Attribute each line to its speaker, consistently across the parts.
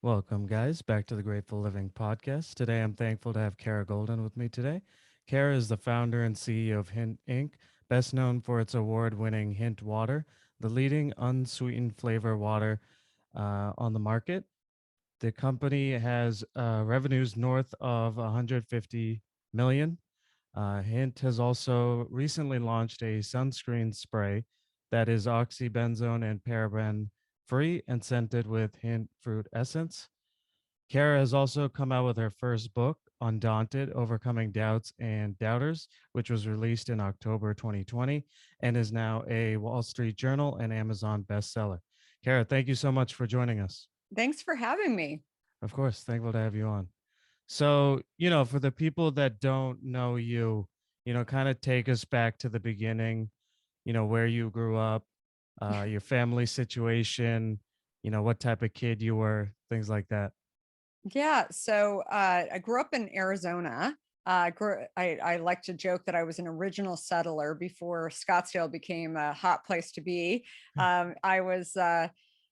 Speaker 1: Welcome, guys, back to the Grateful Living podcast. Today, I'm thankful to have Kara Goldin with me today. Kara is the founder and CEO of Hint Inc., best known for its award winning Hint Water, the leading unsweetened flavor water on the market. The company has revenues north of 150 million. Hint has also recently launched a sunscreen spray that is oxybenzone and paraben free and scented with hint fruit essence. Kara has also come out with her first book, Undaunted Overcoming Doubts and Doubters, which was released in October 2020 and is now a Wall Street Journal and Amazon bestseller. Kara, thank you so much for joining us.
Speaker 2: Thanks for having me.
Speaker 1: Of course, thankful to have you on. So, for the people that don't know you, kind of take us back to the beginning, where you grew up, your family situation, what type of kid you were, things like that.
Speaker 2: Yeah, so I grew up in Arizona. I like to joke that I was an original settler before Scottsdale became a hot place to be. Um, I was uh,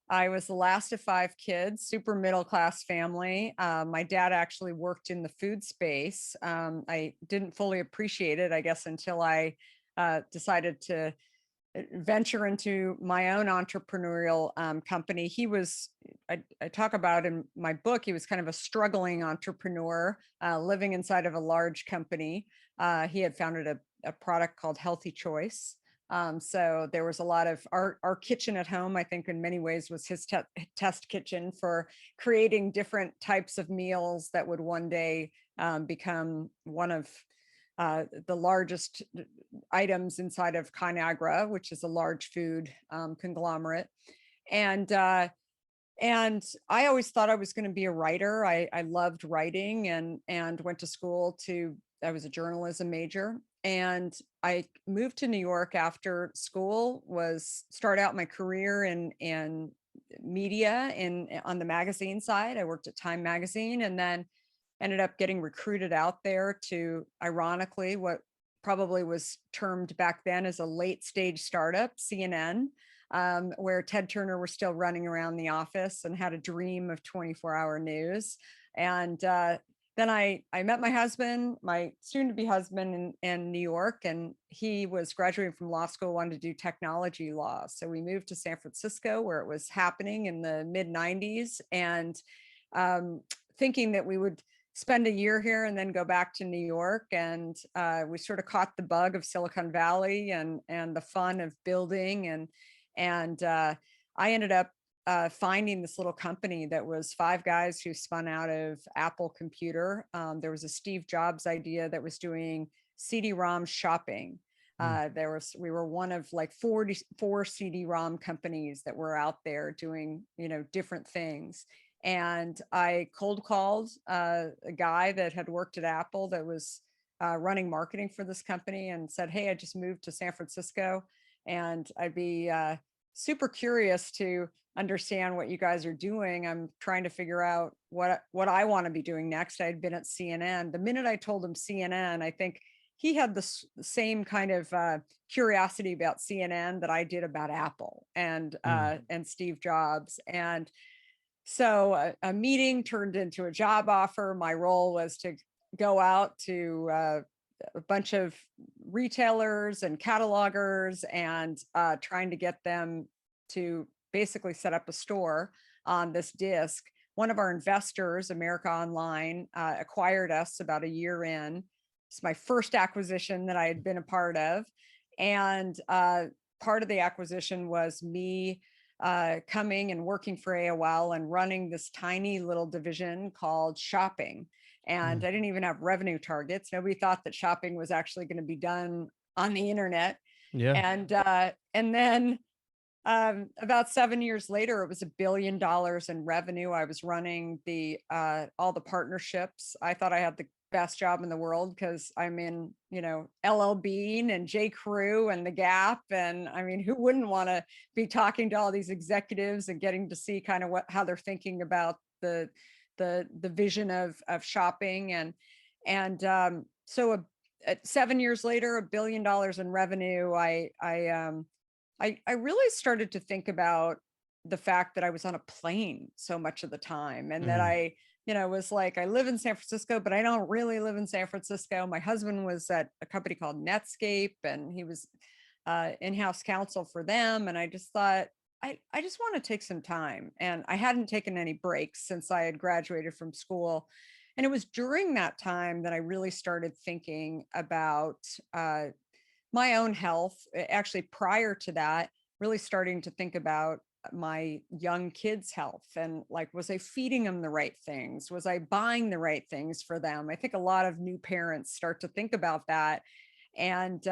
Speaker 2: I was the last of five kids, super middle class family. My dad actually worked in the food space. I didn't fully appreciate it, I guess, until I decided to venture into my own entrepreneurial company. I talk about in my book, he was kind of a struggling entrepreneur living inside of a large company. He had founded a product called Healthy Choice. So there was a lot of our kitchen at home, I think in many ways was his test kitchen for creating different types of meals that would one day become one of the largest items inside of Conagra, which is a large food conglomerate. And and I always thought I was going to be a writer. I loved writing and went to school to. I was a journalism major, and I moved to New York after school. Was start out my career in media in on the magazine side. I worked at Time Magazine, and then ended up getting recruited out there to, ironically, what probably was termed back then as a late stage startup, CNN, where Ted Turner was still running around the office and had a dream of 24-hour news. And then I met my husband, my soon to be husband in New York, and he was graduating from law school, wanted to do technology law. So we moved to San Francisco where it was happening in the mid 90s, and thinking that we would spend a year here and then go back to New York. And we sort of caught the bug of Silicon Valley and the fun of building. And I ended up finding this little company that was five guys who spun out of Apple Computer. There was a Steve Jobs idea that was doing CD-ROM shopping. We were one of like 44 CD-ROM companies that were out there doing, different things. And I cold called a guy that had worked at Apple that was running marketing for this company and said, "Hey, I just moved to San Francisco and I'd be super curious to understand what you guys are doing. I'm trying to figure out what I want to be doing next." I had been at CNN. The minute I told him CNN, I think he had the same kind of curiosity about CNN that I did about Apple and Steve Jobs. And so a meeting turned into a job offer. My role was to go out to a bunch of retailers and catalogers and trying to get them to basically set up a store on this disc. One of our investors, America Online, acquired us about a year in. It's my first acquisition that I had been a part of. And part of the acquisition was me coming and working for AOL and running this tiny little division called shopping. And I didn't even have revenue targets. Nobody thought that shopping was actually going to be done on the internet.
Speaker 1: Yeah.
Speaker 2: And then about 7 years later, it was $1 billion in revenue. I was running the all the partnerships. I thought I had the best job in the world because I'm in, LL Bean and J. Crew and The Gap. And I mean, who wouldn't want to be talking to all these executives and getting to see kind of how they're thinking about the vision of shopping. So at 7 years later, $1 billion in revenue, I really started to think about the fact that I was on a plane so much of the time, and that
Speaker 1: Mm.
Speaker 2: was like, I live in San Francisco, but I don't really live in San Francisco. My husband was at a company called Netscape, and he was in-house counsel for them. And I just thought, I just want to take some time. And I hadn't taken any breaks since I had graduated from school. And it was during that time that I really started thinking about my own health. Actually, prior to that, really starting to think about my young kids' health, and like, was I feeding them the right things? Was I buying the right things for them? I think a lot of new parents start to think about that, and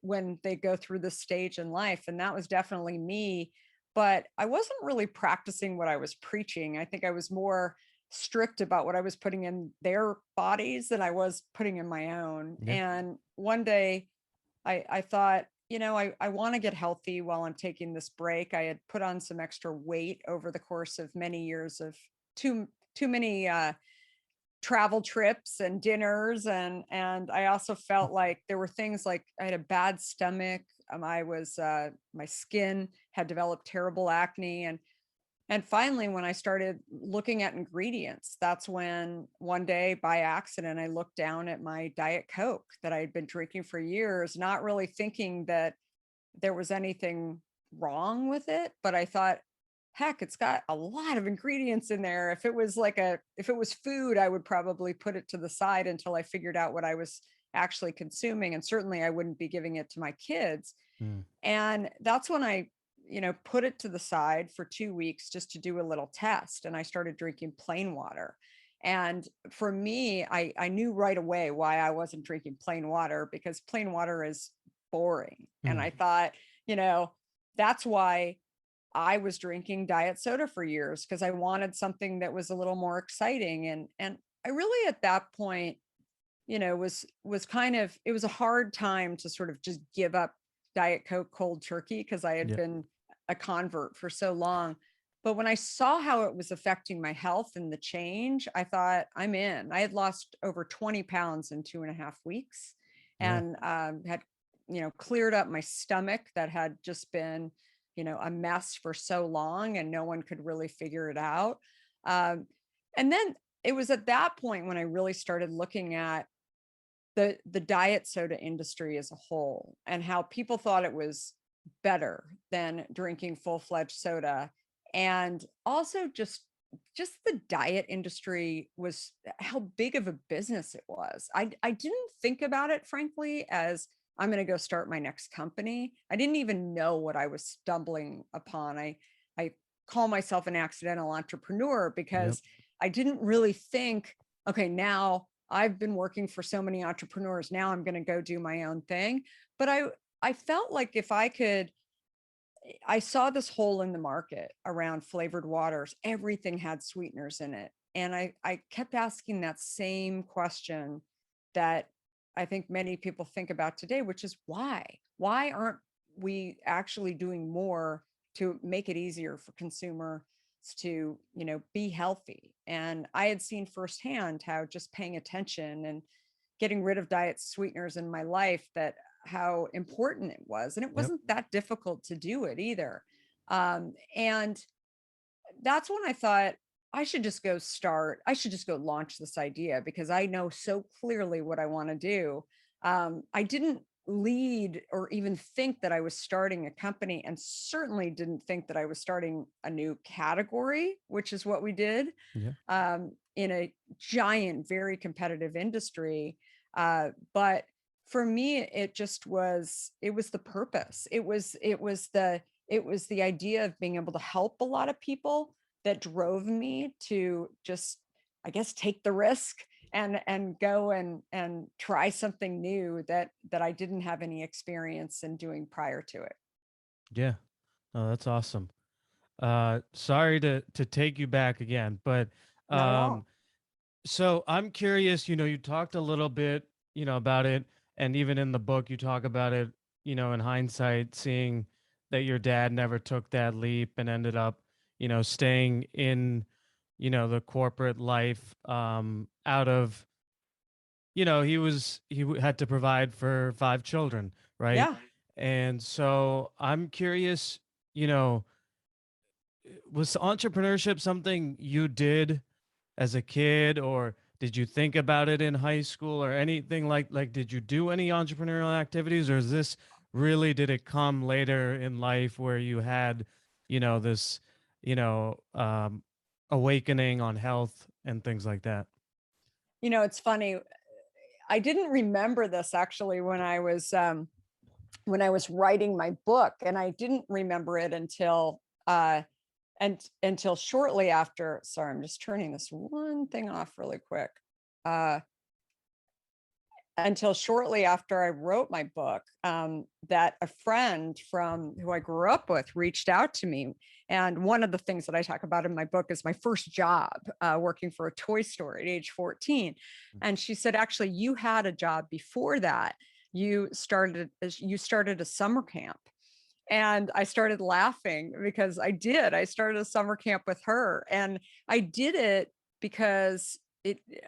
Speaker 2: when they go through this stage in life, and that was definitely me. But I wasn't really practicing what I was preaching. I think I was more strict about what I was putting in their bodies than I was putting in my own.
Speaker 1: Yeah.
Speaker 2: And one day I thought, I want to get healthy while I'm taking this break. I had put on some extra weight over the course of many years of too many travel trips and dinners, and I also felt like there were things like I had a bad stomach. I was My skin had developed terrible acne, and finally, when I started looking at ingredients, that's when one day by accident, I looked down at my Diet Coke that I had been drinking for years, not really thinking that there was anything wrong with it. But I thought, heck, it's got a lot of ingredients in there. If it was food, I would probably put it to the side until I figured out what I was actually consuming. And certainly I wouldn't be giving it to my kids.
Speaker 1: Mm.
Speaker 2: And that's when I, put it to the side for 2 weeks just to do a little test. And I started drinking plain water. And for me, I knew right away why I wasn't drinking plain water, because plain water is boring. And
Speaker 1: Mm.
Speaker 2: I thought, you know, that's why I was drinking diet soda for years, because I wanted something that was a little more exciting. And I really at that point, was kind of, it was a hard time to sort of just give up Diet Coke cold turkey, because I had
Speaker 1: Yeah.
Speaker 2: been a convert for so long. But when I saw how it was affecting my health and the change, I thought, I'm in. I had lost over 20 pounds in 2.5 weeks,
Speaker 1: Yeah.
Speaker 2: and had, cleared up my stomach that had just been, a mess for so long, and no one could really figure it out. Um, and then it was at that point when I really started looking at the diet soda industry as a whole, and how people thought it was better than drinking full-fledged soda. And also just the diet industry was, how big of a business it was. I didn't think about it, frankly, as I'm going to go start my next company. I didn't even know what I was stumbling upon. I call myself an accidental entrepreneur,
Speaker 1: Yep.
Speaker 2: because I didn't really think, okay, now I've been working for so many entrepreneurs, now I'm going to go do my own thing. But I felt like if I could, I saw this hole in the market around flavored waters. Everything had sweeteners in it. And I kept asking that same question that I think many people think about today, which is why? Why aren't we actually doing more to make it easier for consumers to, be healthy? And I had seen firsthand how just paying attention and getting rid of diet sweeteners in my life, that how important it was. And it
Speaker 1: Yep.
Speaker 2: wasn't that difficult to do it either. And that's when I thought, I should just go launch this idea, because I know so clearly what I want to do. I didn't lead or even think that I was starting a company, and certainly didn't think that I was starting a new category, which is what we did,
Speaker 1: Yeah.
Speaker 2: in a giant, very competitive industry. But for me, it was the purpose. It was the idea of being able to help a lot of people that drove me to just, I guess, take the risk and go and try something new that I didn't have any experience in doing prior to it.
Speaker 1: Yeah. Oh, that's awesome. Sorry to take you back again, but
Speaker 2: Not at
Speaker 1: um,
Speaker 2: all.
Speaker 1: so I'm curious. You talked a little bit, about it, and even in the book, you talk about it. In hindsight, seeing that your dad never took that leap and ended up, staying in, the corporate life, out of, had to provide for 5 children, right?
Speaker 2: Yeah.
Speaker 1: And so I'm curious, you know was entrepreneurship something you did as a kid, or did you think about it in high school or anything like did you do any entrepreneurial activities, or is this really, did it come later in life where you had, this, you know, um, awakening on health and things like that?
Speaker 2: It's funny. I didn't remember this actually when I was writing my book, and I didn't remember it until shortly after. Sorry, I'm just turning this one thing off really quick. Uh, until shortly after I wrote my book, that a friend from who I grew up with reached out to me. And one of the things that I talk about in my book is my first job, working for a toy store at age 14. And she said, actually, you had a job before that. You started a summer camp. And I started laughing because I started a summer camp with her. And I did it because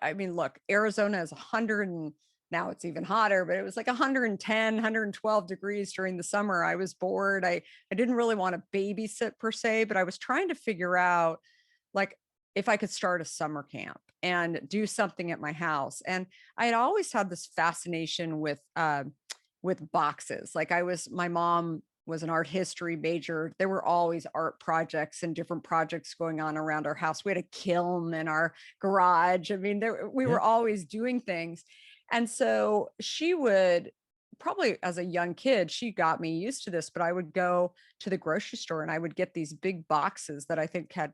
Speaker 2: I mean, look, Arizona is 100 and now it's even hotter, but it was like 110, 112 degrees during the summer. I was bored. I didn't really want to babysit per se, but I was trying to figure out like if I could start a summer camp and do something at my house. And I had always had this fascination with boxes. Like my mom was an art history major. There were always art projects and different projects going on around our house. We had a kiln in our garage. I mean, we
Speaker 1: Yeah.
Speaker 2: were always doing things. And so she would, probably as a young kid, she got me used to this, but I would go to the grocery store and I would get these big boxes that I think had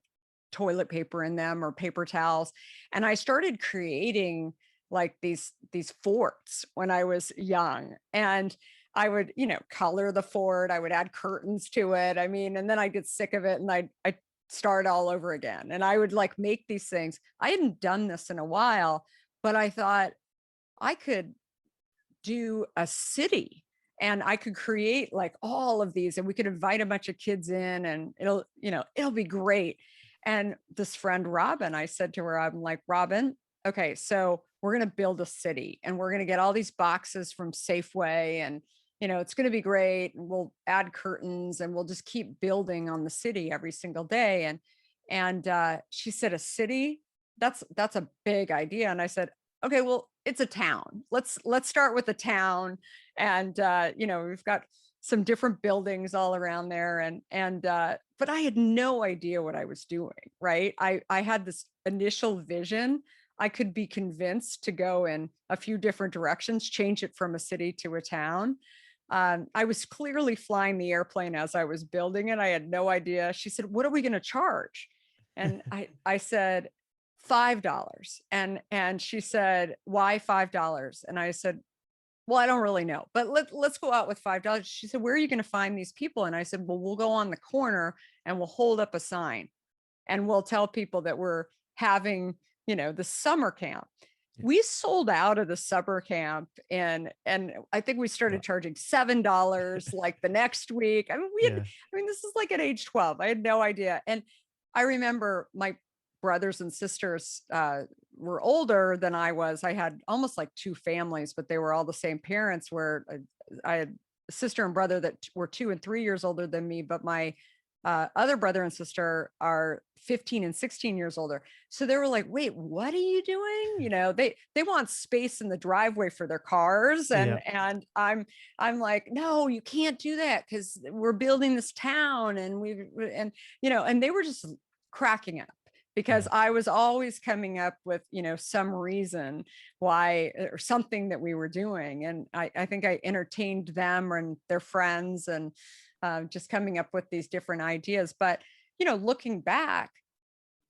Speaker 2: toilet paper in them or paper towels. And I started creating like these forts when I was young. And I would, color the fort. I would add curtains to it. I mean, and then I get sick of it and I start all over again. And I would like make these things. I hadn't done this in a while, but I thought I could do a city and I could create like all of these and we could invite a bunch of kids in and it'll be great. And this friend, Robin, I said to her, I'm like, Robin, okay, so we're going to build a city and we're going to get all these boxes from Safeway and, it's going to be great. And we'll add curtains and we'll just keep building on the city every single day. And she said, a city, that's a big idea. And I said, okay, well, it's a town. Let's start with a town. And we've got some different buildings all around there. And but I had no idea what I was doing, right? I had this initial vision. I could be convinced to go in a few different directions, change it from a city to a town. I was clearly flying the airplane as I was building it. I had no idea. She said, what are we going to charge? And I said, $5. And she said, why $5? And I said, well, I don't really know, but let's go out with $5. She said, where are you going to find these people? And I said, well, we'll go on the corner and we'll hold up a sign and we'll tell people that we're having, the summer camp.
Speaker 1: Yeah.
Speaker 2: We sold out of the summer camp and I think we started charging $7 like the next week. I mean,
Speaker 1: Yeah.
Speaker 2: this is like at age 12. I had no idea. And I remember my brothers and sisters were older than I was. I had almost like two families, but they were all the same parents, where I had a sister and brother that were 2 and 3 years older than me, but my other brother and sister are 15 and 16 years older. So they were like, wait, what are you doing? They want space in the driveway for their cars.
Speaker 1: Yeah.
Speaker 2: And I'm like, no, you can't do that because we're building this town. And they were just cracking up because
Speaker 1: Yeah.
Speaker 2: I was always coming up with, some reason why or something that we were doing. And I think I entertained them and their friends and just coming up with these different ideas. But, looking back,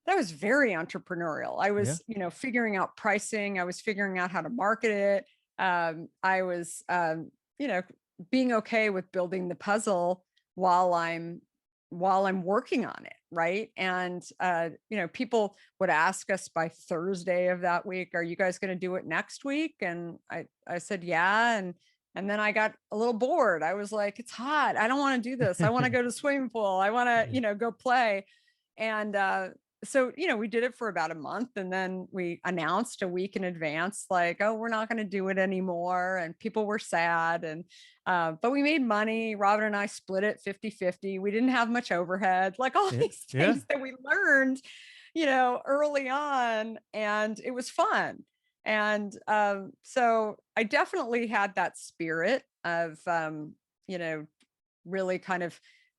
Speaker 2: that was very entrepreneurial. I
Speaker 1: Yeah.
Speaker 2: was, figuring out pricing. I was figuring out how to market it. I was, being okay with building the puzzle while I'm working on it. Right. And, people would ask us by Thursday of that week, are you guys going to do it next week? And I said, yeah. And then I got a little bored. I was like, it's hot. I don't want to do this. I want to go to the swimming pool. I want to,
Speaker 1: Yeah.
Speaker 2: go play. And so, we did it for about a month, and then we announced a week in advance, like, oh, we're not going to do it anymore. And people were sad. And, but we made money. Robin and I split it 50-50. We didn't have much overhead, like all
Speaker 1: Yeah.
Speaker 2: these
Speaker 1: Yeah.
Speaker 2: things that we learned, early on. And it was fun. And so I definitely had that spirit of, you know, really kind of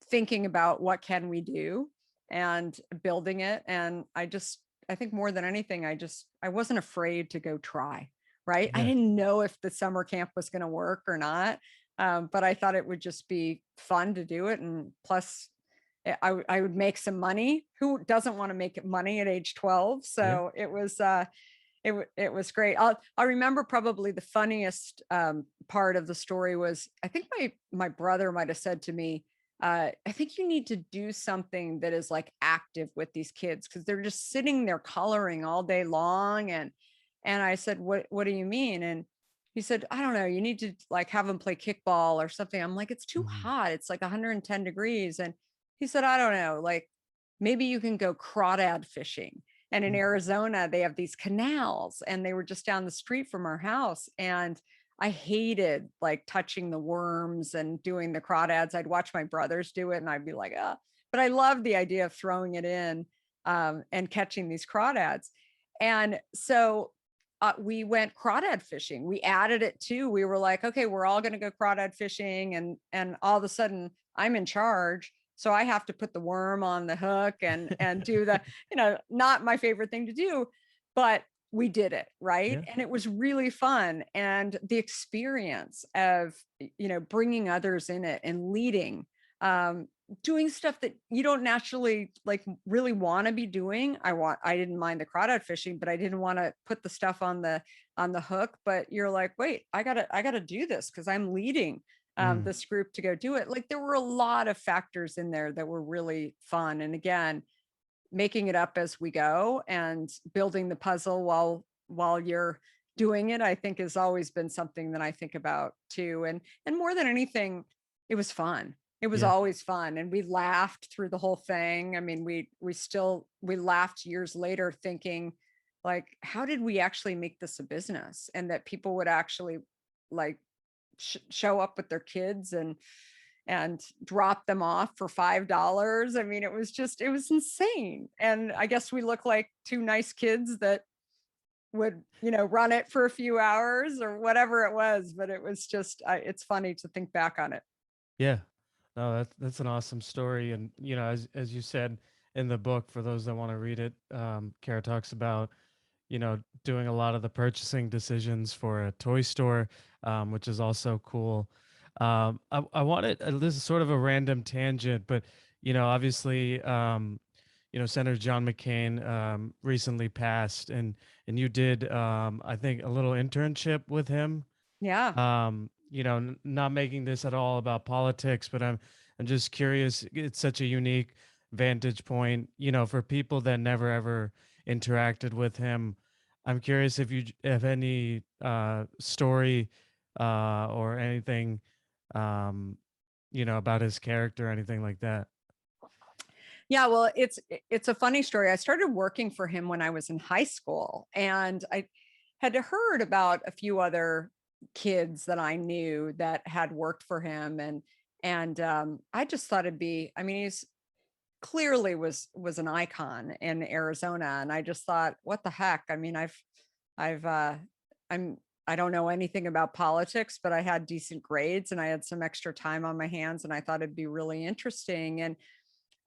Speaker 2: thinking about what can we do and building it. And I think more than anything, I wasn't afraid to go try, right? I
Speaker 1: Yeah.
Speaker 2: didn't know if the summer camp was going to work or not. But I thought it would just be fun to do it. And plus, I would make some money. Who doesn't want to make money at age 12?
Speaker 1: Yeah.
Speaker 2: So it was great. I remember probably the funniest part of the story was, I think my brother might have said to me, I think you need to do something that is like active with these kids, because they're just sitting there coloring all day long. And I said, what do you mean? And he said, I don't know, you need to like have them play kickball or something. I'm like, it's too
Speaker 1: Mhm.
Speaker 2: hot. It's like 110 degrees. And he said, I don't know, like maybe you can go crawdad fishing. And in
Speaker 1: Mm.
Speaker 2: Arizona, they have these canals, and they were just down the street from our house. And I hated like touching the worms and doing the crawdads. I'd watch my brothers do it, and I'd be like, ah. But I loved the idea of throwing it in and catching these crawdads. And so we went crawdad fishing. We added it too. We were like, okay, we're all going to go crawdad fishing, and all of a sudden, I'm in charge. So I have to put the worm on the hook and do the, not my favorite thing to do, but we did it, right?
Speaker 1: Yeah.
Speaker 2: And it was really fun. And the experience of, bringing others in it and leading, um, doing stuff that you don't naturally like really want to be doing. I didn't mind the crawdad fishing, but I didn't want to put the stuff on the hook. But you're like, wait, I gotta do this because I'm leading
Speaker 1: Mm.
Speaker 2: this group to go do it. Like there were a lot of factors in there that were really fun. And again, making it up as we go and building the puzzle while you're doing it, I think has always been something that I think about too. And more than anything, it was fun. It was
Speaker 1: Yeah.
Speaker 2: always fun. And we laughed through the whole thing. I mean, we laughed years later thinking like, how did we actually make this a business, and that people would actually like show up with their kids and drop them off for $5. I mean, it was insane. And I guess we look like two nice kids that would, run it for a few hours or whatever it was. But it was just, it's funny to think back on it.
Speaker 1: Yeah. No, that's an awesome story. And as you said in the book, for those that want to read it, Kara talks about doing a lot of the purchasing decisions for a toy store, which is also cool. I wanted, this is sort of a random tangent, but obviously, Senator John McCain recently passed, and you did, I think, a little internship with him.
Speaker 2: Yeah.
Speaker 1: Not making this at all about politics, but I'm just curious. It's such a unique vantage point, for people that never ever interacted with him. I'm curious if you have any story or anything, um, about his character or anything like that.
Speaker 2: Yeah, well, it's a funny story. I started working for him when I was in high school, and I had heard about a few other kids that I knew that had worked for him, and I just thought it'd be. I mean, he's clearly was an icon in Arizona, and I just thought, what the heck? I mean, I've I'm I don't know anything about politics, but I had decent grades and I had some extra time on my hands, and I thought it'd be really interesting. And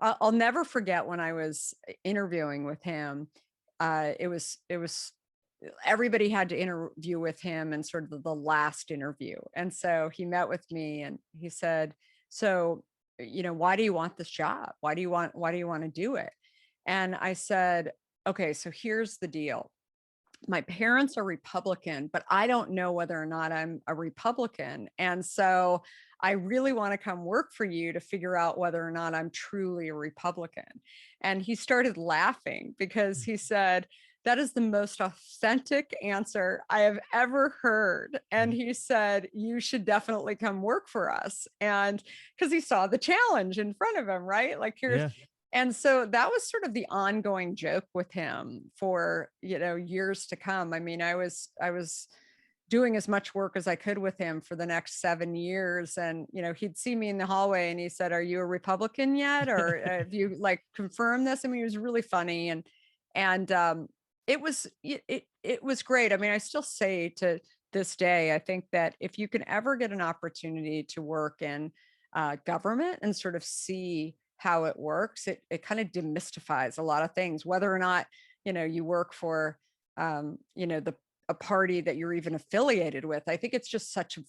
Speaker 2: I'll never forget when I was interviewing with him. It was everybody had to interview with him in sort of the last interview. And so he met with me and he said, so, why do you want this job? Why do you want to do it? And I said, okay, so here's the deal. My parents are Republican, but I don't know whether or not I'm a Republican. And so I really want to come work for you to figure out whether or not I'm truly a Republican. And he started laughing because he said, that is the most authentic answer I have ever heard. And
Speaker 1: Mm.
Speaker 2: he said, you should definitely come work for us. And because he saw the challenge in front of him, right? Like,
Speaker 1: Yeah.
Speaker 2: And so that was sort of the ongoing joke with him for, years to come. I mean, I was doing as much work as I could with him for the next 7 years. And, he'd see me in the hallway and he said, "Are you a Republican yet? Or have you like confirmed this?" I mean, he was really funny. And it was great. I mean, I still say to this day, I think that if you can ever get an opportunity to work in government and sort of see how it works, it kind of demystifies a lot of things, whether or not, you work for, the a party that you're even affiliated with. I think it's just such an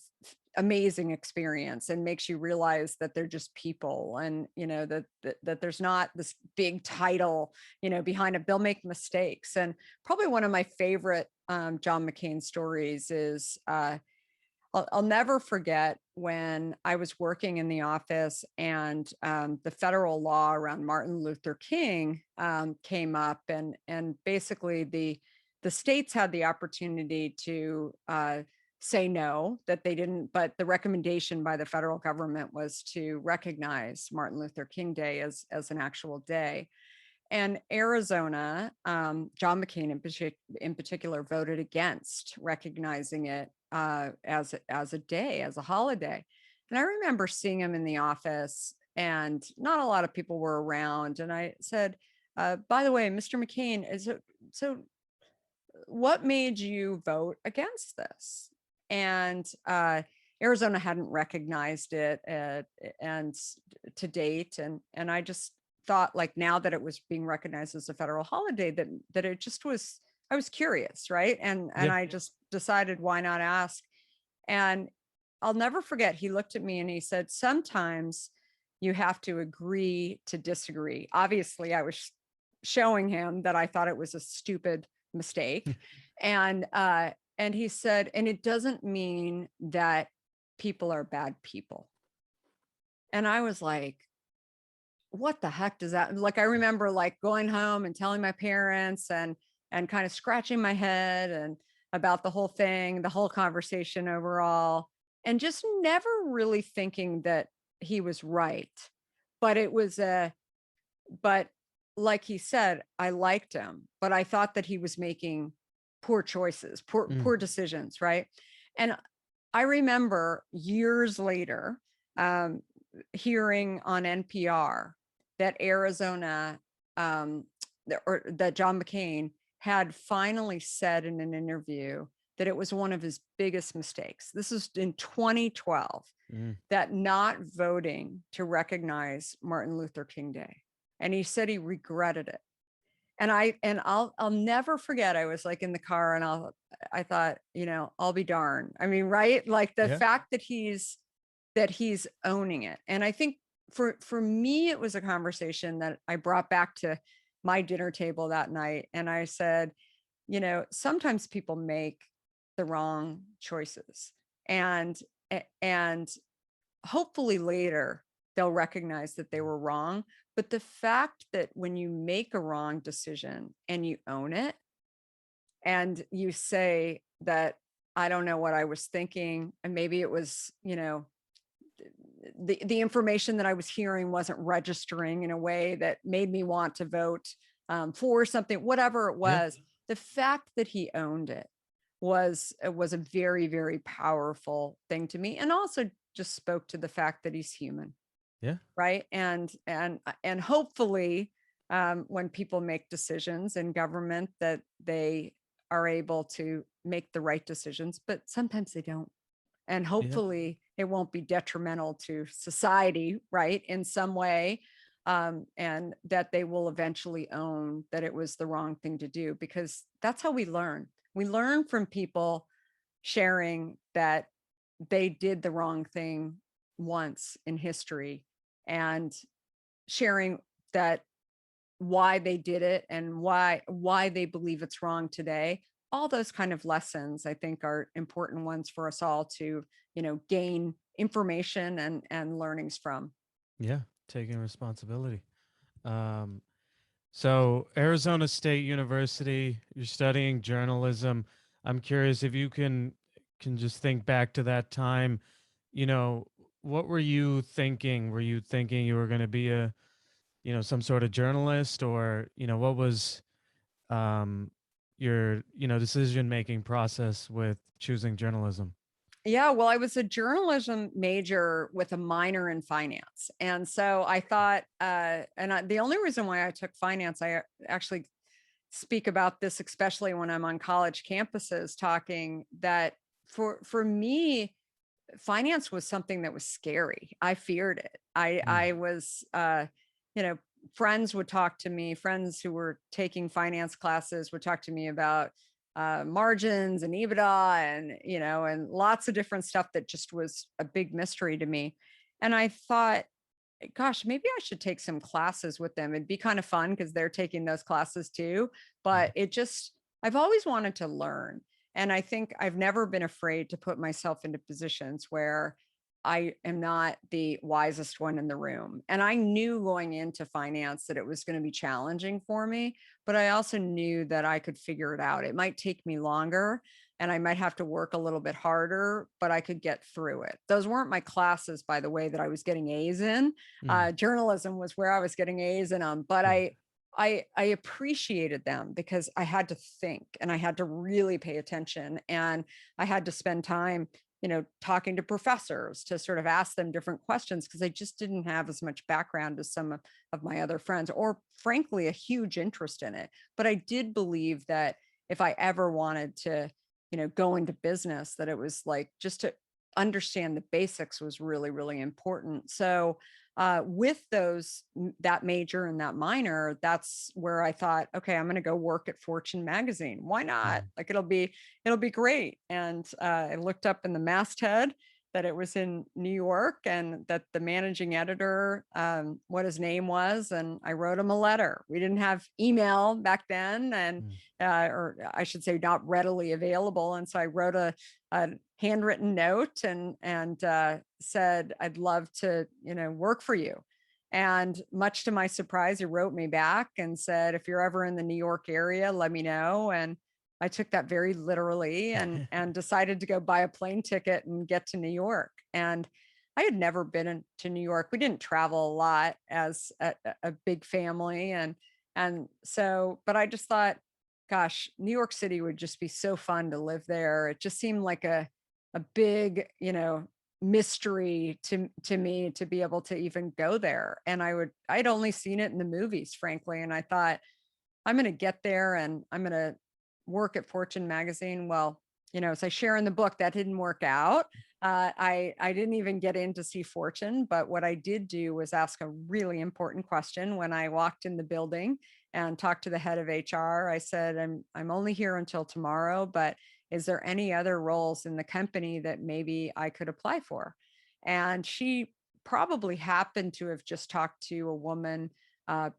Speaker 2: amazing experience and makes you realize that they're just people, and that there's not this big title behind it. They'll make mistakes. And probably one of my favorite John McCain stories is I'll never forget when I was working in the office, and the federal law around Martin Luther King came up, and basically the states had the opportunity to say no, that they didn't, but the recommendation by the federal government was to recognize Martin Luther King Day as an actual day. And Arizona, John McCain in particular, voted against recognizing it as a day, as a holiday. And I remember seeing him in the office, and not a lot of people were around. And I said, "By the way, Mr. McCain, so what made you vote against this?" And Arizona hadn't recognized it, and to date, and I just thought, like, now that it was being recognized as a federal holiday, that it just was. I was curious, right? And
Speaker 1: Yeah.
Speaker 2: I just decided, why not ask? And I'll never forget, he looked at me and he said, "Sometimes you have to agree to disagree." Obviously, I was showing him that I thought it was a stupid mistake. And he said, "And it doesn't mean that people are bad people." And I was like, "What the heck does that?" Like, I remember like going home and telling my parents, and kind of scratching my head and about the whole thing, the whole conversation overall, and just never really thinking that he was right. But it was a but like he said, I liked him, but I thought that he was making poor choices,
Speaker 1: Mm.
Speaker 2: poor decisions, right? And I remember years later um, hearing on NPR that Arizona, or that John McCain had finally said in an interview that it was one of his biggest mistakes. This is in 2012,
Speaker 1: Mm.
Speaker 2: that not voting to recognize Martin Luther King Day. And he said he regretted it. And I'll never forget, I was like in the car, and I thought, I'll be darned. I mean, right? Like the
Speaker 1: Yeah.
Speaker 2: fact that he's owning it. And I think for me, it was a conversation that I brought back to my dinner table that night. And I said, sometimes people make the wrong choices. And hopefully later they'll recognize that they were wrong. But the fact that when you make a wrong decision and you own it, and you say that, "I don't know what I was thinking, and maybe it was, the information that I was hearing wasn't registering in a way that made me want to vote for something," whatever it
Speaker 1: Yeah.
Speaker 2: was. The fact that he owned it was a very, very powerful thing to me, and also just spoke to the fact that he's human,
Speaker 1: Yeah.
Speaker 2: right? And hopefully, when people make decisions in government, that they are able to make the right decisions, but sometimes they don't. And
Speaker 1: Yeah.
Speaker 2: hopefully it won't be detrimental to society, right, in some way. And that they will eventually own that it was the wrong thing to do, because that's how we learn. We learn from people sharing that they did the wrong thing once in history, and sharing that, why they did it, and why they believe it's wrong today. All those kind of lessons, I think, are important ones for us all to, gain information and learnings from.
Speaker 1: Yeah. Taking responsibility. Um, so Arizona State University, you're studying journalism. I'm curious if you can just think back to that time. You know, what were you thinking? Were you thinking you were going to be some sort of journalist, or what was um, your decision making process with choosing journalism?
Speaker 2: Yeah, well, I was a journalism major with a minor in finance. And so I thought, the only reason why I took finance, I actually speak about this, especially when I'm on college campuses talking that for me, finance was something that was scary. I feared it.
Speaker 1: Mm,
Speaker 2: I was, you know, friends would talk to me, friends who were taking finance classes would talk to me about margins and EBITDA and, and lots of different stuff that just was a big mystery to me. And I thought, gosh, maybe I should take some classes with them. It'd be kind of fun because they're taking those classes too. But
Speaker 1: mm,
Speaker 2: I've always wanted to learn. And I think I've never been afraid to put myself into positions where I am not the wisest one in the room. And I knew going into finance that it was going to be challenging for me, but I also knew that I could figure it out. It might take me longer and I might have to work a little bit harder, but I could get through it. Those weren't my classes, by the way, that I was getting A's in.
Speaker 1: mm,
Speaker 2: Journalism was where I was getting A's in them, but
Speaker 1: right.
Speaker 2: I appreciated them because I had to think and I had to really pay attention and I had to spend time, talking to professors to sort of ask them different questions because I just didn't have as much background as some of my other friends, or frankly, a huge interest in it. But I did believe that if I ever wanted to, go into business, that it was like just to understand the basics was really, really important. So with that major and that minor, that's where I thought, okay, I'm going to go work at Fortune magazine. Why not?
Speaker 1: Mm,
Speaker 2: Like it'll be great. And I looked up in the masthead that it was in New York and that the managing editor, what his name was, and I wrote him a letter. We didn't have email back then, and
Speaker 1: mm.
Speaker 2: or I should say, not readily available. And so I wrote a handwritten note and said, I'd love to, work for you. And much to my surprise, he wrote me back and said, if you're ever in the New York area, let me know. And I took that very literally and decided to go buy a plane ticket and get to New York. And I had never been to New York. We didn't travel a lot as a big family. And so, but I just thought, gosh, New York City would just be so fun to live there. It just seemed like a big, mystery to me to be able to even go there. And I'd only seen it in the movies, frankly. And I thought, I'm going to get there and I'm going to work at Fortune magazine. Well, as I share in the book, that didn't work out. I didn't even get in to see Fortune, but what I did do was ask a really important question when I walked in the building and talked to the head of HR. I said, I'm only here until tomorrow, but is there any other roles in the company that maybe I could apply for? And she probably happened to have just talked to a woman,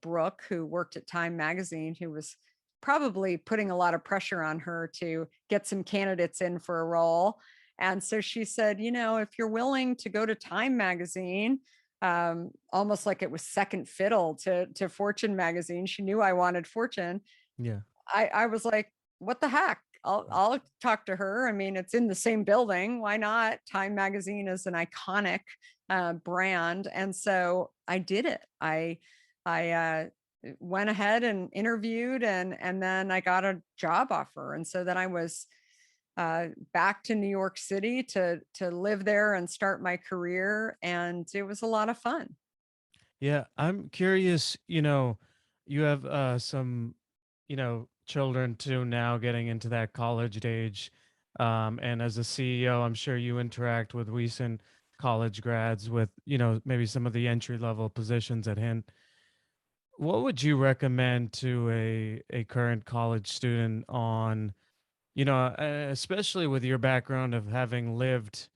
Speaker 2: Brooke, who worked at Time Magazine, who was probably putting a lot of pressure on her to get some candidates in for a role. And so she said, if you're willing to go to Time Magazine, almost like it was second fiddle to Fortune Magazine. She knew I wanted Fortune.
Speaker 1: Yeah.
Speaker 2: I was like, what the heck? I'll talk to her. I mean, it's in the same building. Why not? Time Magazine is an iconic brand, and so I did it. I went ahead and interviewed, and then I got a job offer, and so then I was back to New York City to live there and start my career, and it was a lot of fun.
Speaker 1: Yeah, I'm curious, you have some, children too now getting into that college age. And as a CEO, I'm sure you interact with recent college grads with, maybe some of the entry level positions at Hint. What would you recommend to a current college student on, especially with your background of having lived,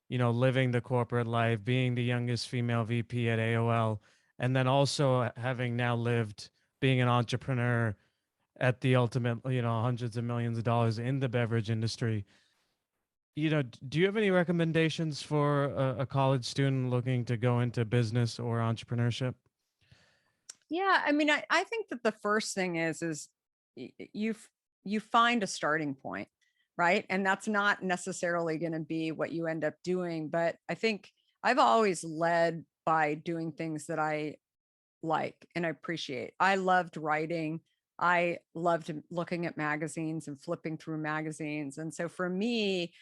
Speaker 1: living the corporate life, being the youngest female VP at AOL, and then also having now lived being an entrepreneur at the ultimate, hundreds of millions of dollars in the beverage industry. Do you have any recommendations for a college student looking to go into business or entrepreneurship?
Speaker 2: Yeah, I mean, I think that the first thing is you find a starting point, right? And that's not necessarily going to be what you end up doing, but I think I've always led by doing things that I like and appreciate. I loved writing. I loved looking at magazines and flipping through magazines. And so for me,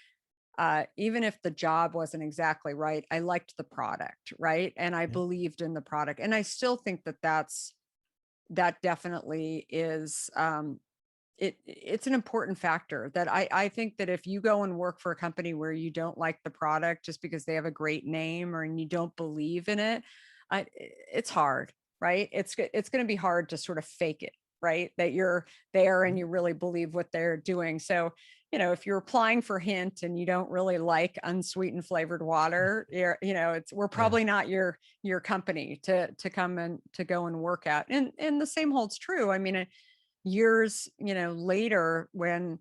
Speaker 2: even if the job wasn't exactly right, I liked the product, right? And I
Speaker 1: Yeah.
Speaker 2: believed in the product. And I still think that definitely is it's an important factor that I think that if you go and work for a company where you don't like the product just because they have a great name or and you don't believe in it, it's hard, right? It's going to be hard to sort of fake it, right? That you're there and
Speaker 1: Yeah.
Speaker 2: you really believe what they're doing. So, if you're applying for Hint and you don't really like unsweetened flavored water, we're
Speaker 1: Yeah.
Speaker 2: probably not your company to come and to go and work at. And the same holds true. I mean, years, later when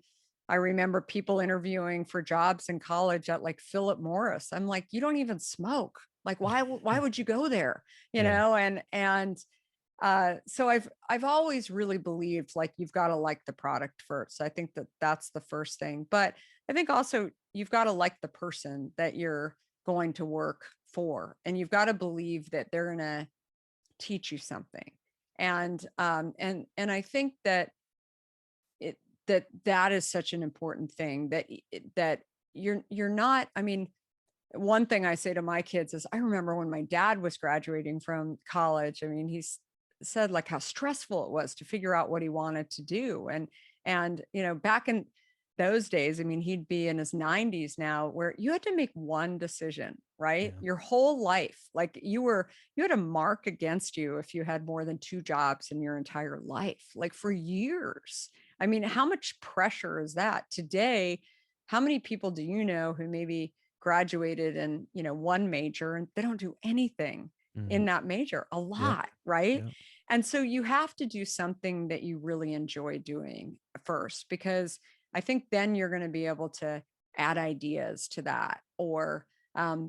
Speaker 2: I remember people interviewing for jobs in college at like Philip Morris. I'm like, you don't even smoke. Like, why would you go there?
Speaker 1: Yeah.
Speaker 2: And so I've always really believed like you've got to like the product first. I think that that's the first thing. But I think also you've got to like the person that you're going to work for, and you've got to believe that they're going to teach you something. And I think that it that is such an important thing that you're not. I mean, one thing I say to my kids is I remember when my dad was graduating from college. I mean, he's said like how stressful it was to figure out what he wanted to do. And back in those days, I mean, he'd be in his 90s now, where you had to make one decision, right?
Speaker 1: Yeah.
Speaker 2: Your whole life. Like you had a mark against you if you had more than two jobs in your entire life, like for years. I mean, how much pressure is that today? How many people do you know who maybe graduated in one major and they don't do anything
Speaker 1: Hmm.
Speaker 2: in that major? A
Speaker 1: Yep.
Speaker 2: lot, right?
Speaker 1: Yep.
Speaker 2: And so you have to do something that you really enjoy doing first, because I think then you're going to be able to add ideas to that, or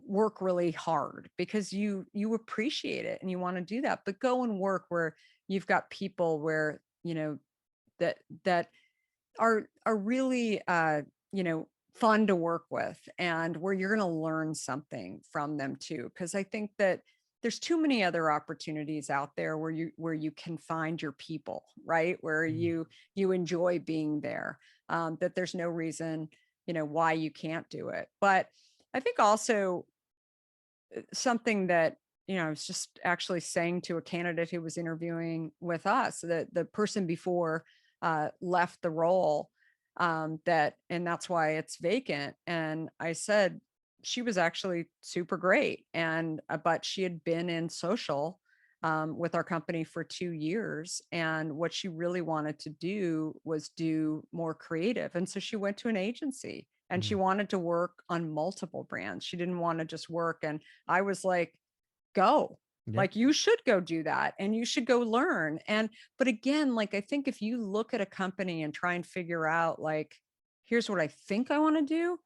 Speaker 2: work really hard because you appreciate it and you want to do that. But go and work where you've got people where that are really fun to work with, and where you're going to learn something from them too, because I think that there's too many other opportunities out there where you can find your people, right? Where
Speaker 1: Mm.
Speaker 2: you enjoy being there, that there's no reason why you can't do it. But I think also something that I was just actually saying to a candidate who was interviewing with us, that the person before left the role, and that's why it's vacant. And I said she was actually super great, and but she had been in social with our company for 2 years, and what she really wanted to do was do more creative, and so she went to an agency and she
Speaker 1: Mm.
Speaker 2: wanted to work on multiple brands. She didn't want to just work. And I was like, go.
Speaker 1: Yeah.
Speaker 2: Like, you should go do that and you should go learn. But again, like, I think if you look at a company and try and figure out, like, here's what I think I want to do,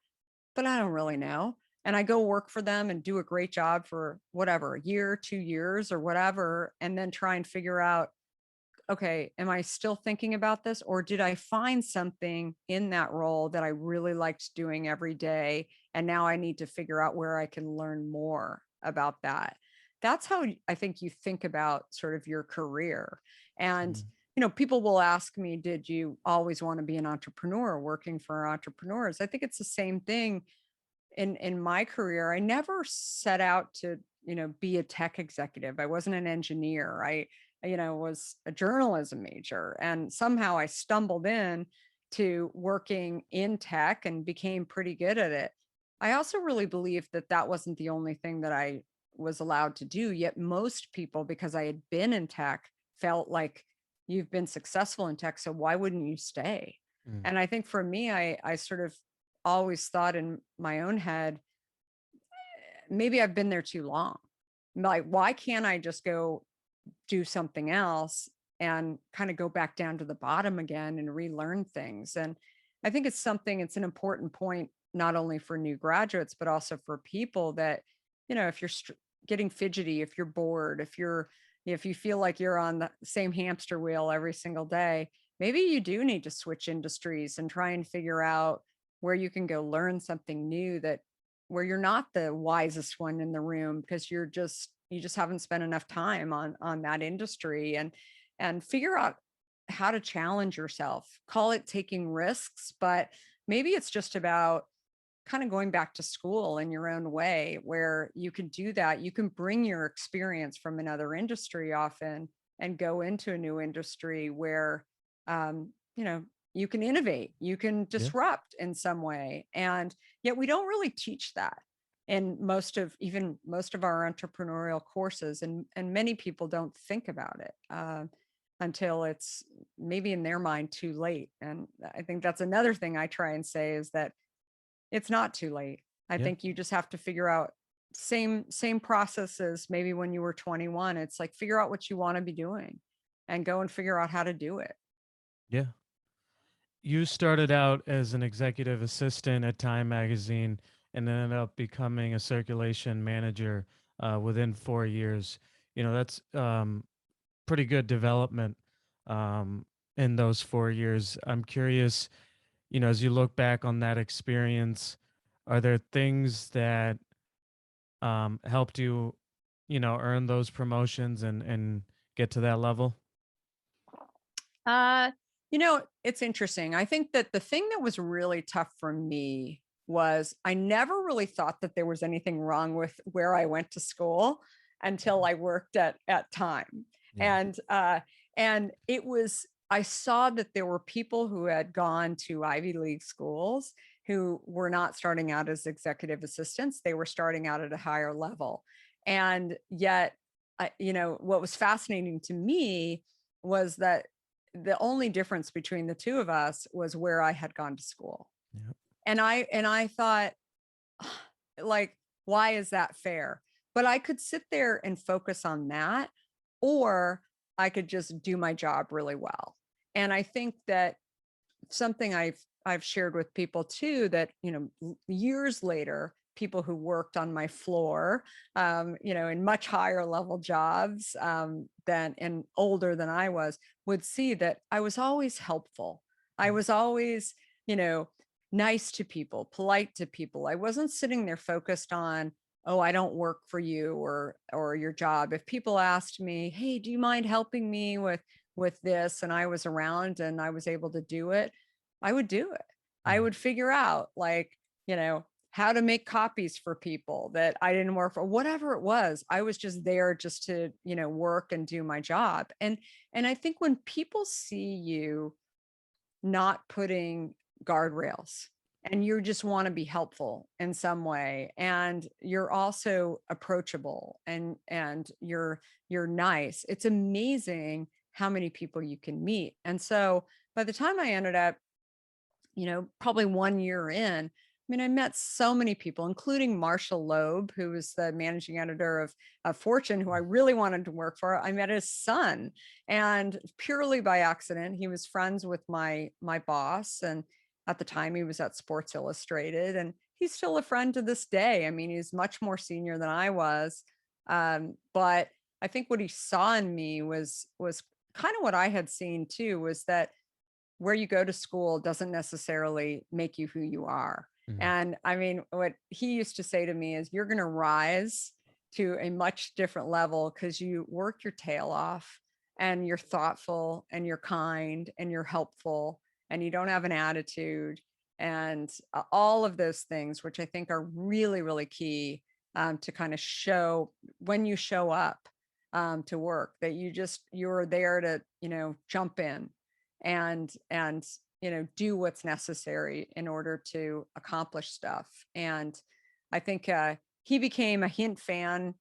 Speaker 2: but I don't really know. And I go work for them and do a great job for whatever, a year, 2 years, or whatever, and then try and figure out, okay, am I still thinking about this? Or did I find something in that role that I really liked doing every day? And now I need to figure out where I can learn more about that. That's how I think you think about sort of your career. And,
Speaker 1: Mm.
Speaker 2: people will ask me, did you always want to be an entrepreneur working for entrepreneurs? I think it's the same thing in my career. I never set out to be a tech executive. I wasn't an engineer. I was a journalism major, and somehow I stumbled in to working in tech and became pretty good at it. I also really believe that that wasn't the only thing that I was allowed to do. Yet most people, because I had been in tech, felt like, you've been successful in tech, so why wouldn't you stay?
Speaker 1: Mm.
Speaker 2: And I think for me, I sort of always thought in my own head, maybe I've been there too long. Like, why can't I just go do something else and kind of go back down to the bottom again and relearn things? And I think it's an important point, not only for new graduates, but also for people that, if you're getting fidgety, if you're bored, if you feel like you're on the same hamster wheel every single day, maybe you do need to switch industries and try and figure out where you can go learn something new, that where you're not the wisest one in the room because you're just you just haven't spent enough time on that industry, and figure out how to challenge yourself. Call it taking risks, but maybe it's just about kind of going back to school in your own way, where you can do that. You can bring your experience from another industry often and go into a new industry where, you know, you can innovate, you can
Speaker 1: Yeah.
Speaker 2: disrupt in some way. And yet we don't really teach that in most of our entrepreneurial courses. And many people don't think about it until it's maybe in their mind too late. And I think that's another thing I try and say is that it's not too late. I
Speaker 1: Yeah.
Speaker 2: think you just have to figure out same processes maybe when you were 21. It's like figure out what you want to be doing and go and figure out how to do it.
Speaker 1: Yeah. You started out as an executive assistant at Time Magazine and ended up becoming a circulation manager within 4 years. That's pretty good development um, in those 4 years. I'm curious, as you look back on that experience, are there things that helped you, earn those promotions and get to that level?
Speaker 2: Uh, it's interesting. I think that the thing that was really tough for me was I never really thought that there was anything wrong with where I went to school until I worked at Time.
Speaker 1: Yeah.
Speaker 2: And it was I saw that there were people who had gone to Ivy League schools who were not starting out as executive assistants. They were starting out at a higher level. And yet, what was fascinating to me was that the only difference between the two of us was where I had gone to school.
Speaker 1: Yeah.
Speaker 2: And I thought, like, why is that fair? But I could sit there and focus on that, or I could just do my job really well. And I think that something I've shared with people too, that years later, people who worked on my floor, in much higher level jobs than and older than I was, would see that I was always helpful. I
Speaker 1: Mm.
Speaker 2: was always, you know, nice to people, polite to people. I wasn't sitting there focused on, oh, I don't work for you or your job. If people asked me, hey, do you mind helping me with this, and I was around and I was able to do it, I would do it. I
Speaker 1: Yeah.
Speaker 2: would figure out, like, how to make copies for people that I didn't work for, whatever it was. I was just there just to, work and do my job. And I think when people see you not putting guardrails and you just want to be helpful in some way, and you're also approachable, and you're nice, it's amazing how many people you can meet. And so by the time I ended up, probably 1 year in, I mean, I met so many people, including Marshall Loeb, who was the managing editor of Fortune, who I really wanted to work for. I met his son, and purely by accident, he was friends with my boss, and at the time he was at Sports Illustrated, and he's still a friend to this day. I mean, he's much more senior than I was, but I think what he saw in me was kind of what I had seen too, was that where you go to school doesn't necessarily make you who you are.
Speaker 1: Mm.
Speaker 2: And I mean, what he used to say to me is, you're going to rise to a much different level because you work your tail off, and you're thoughtful, and you're kind, and you're helpful, and you don't have an attitude, and all of those things, which I think are really, really key to kind of show when you show up to work, that you're there to, jump in and do what's necessary in order to accomplish stuff. And I think he became a Hint fan,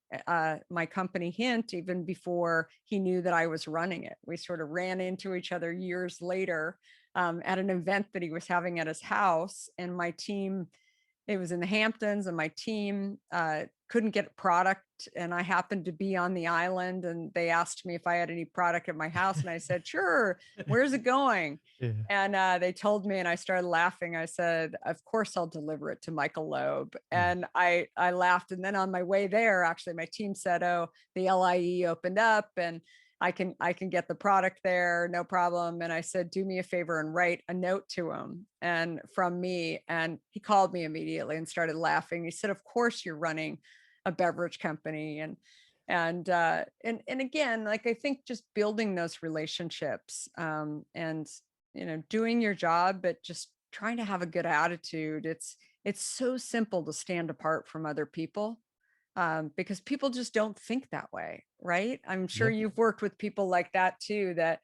Speaker 2: my company Hint, even before he knew that I was running it. We sort of ran into each other years later at an event that he was having at his house, and my team, it was in the Hamptons, and my team couldn't get product, and I happened to be on the island, and they asked me if I had any product at my house, and I said, sure, where's it going?
Speaker 1: Yeah.
Speaker 2: And they told me, and I started laughing. I said, of course I'll deliver it to Michael Loeb.
Speaker 1: Mm.
Speaker 2: And I laughed. And then on my way there, actually, my team said, oh, the LIE opened up, and I can get the product there, no problem. And I said, do me a favor and write a note to him, and from me. And he called me immediately and started laughing. He said, of course you're running a beverage company. And And again, like, I think just building those relationships, and doing your job, but just trying to have a good attitude. It's so simple to stand apart from other people, because people just don't think that way, right? I'm sure
Speaker 1: Yep.
Speaker 2: you've worked with people like that too, that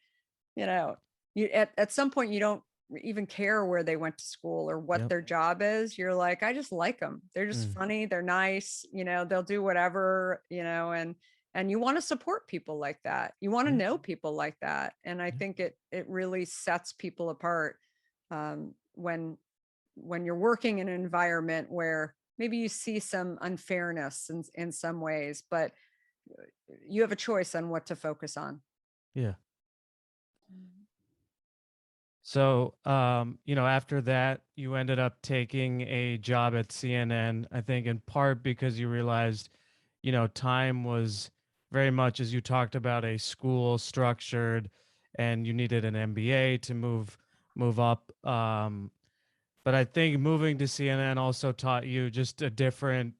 Speaker 2: you know, you at some point you don't even care where they went to school or what
Speaker 1: Yep.
Speaker 2: their job is. You're like, I just like them. They're just
Speaker 1: Mm.
Speaker 2: funny. They're nice. They'll do whatever. And you want to support people like that. You want to
Speaker 1: Yeah.
Speaker 2: know people like that. And I
Speaker 1: Yeah.
Speaker 2: think it really sets people apart, when you're working in an environment where maybe you see some unfairness in some ways, but you have a choice on what to focus on.
Speaker 1: Yeah. So, after that, you ended up taking a job at CNN, I think in part because you realized, time was very much, as you talked about, a school structured and you needed an MBA to move up. But I think moving to CNN also taught you just a different,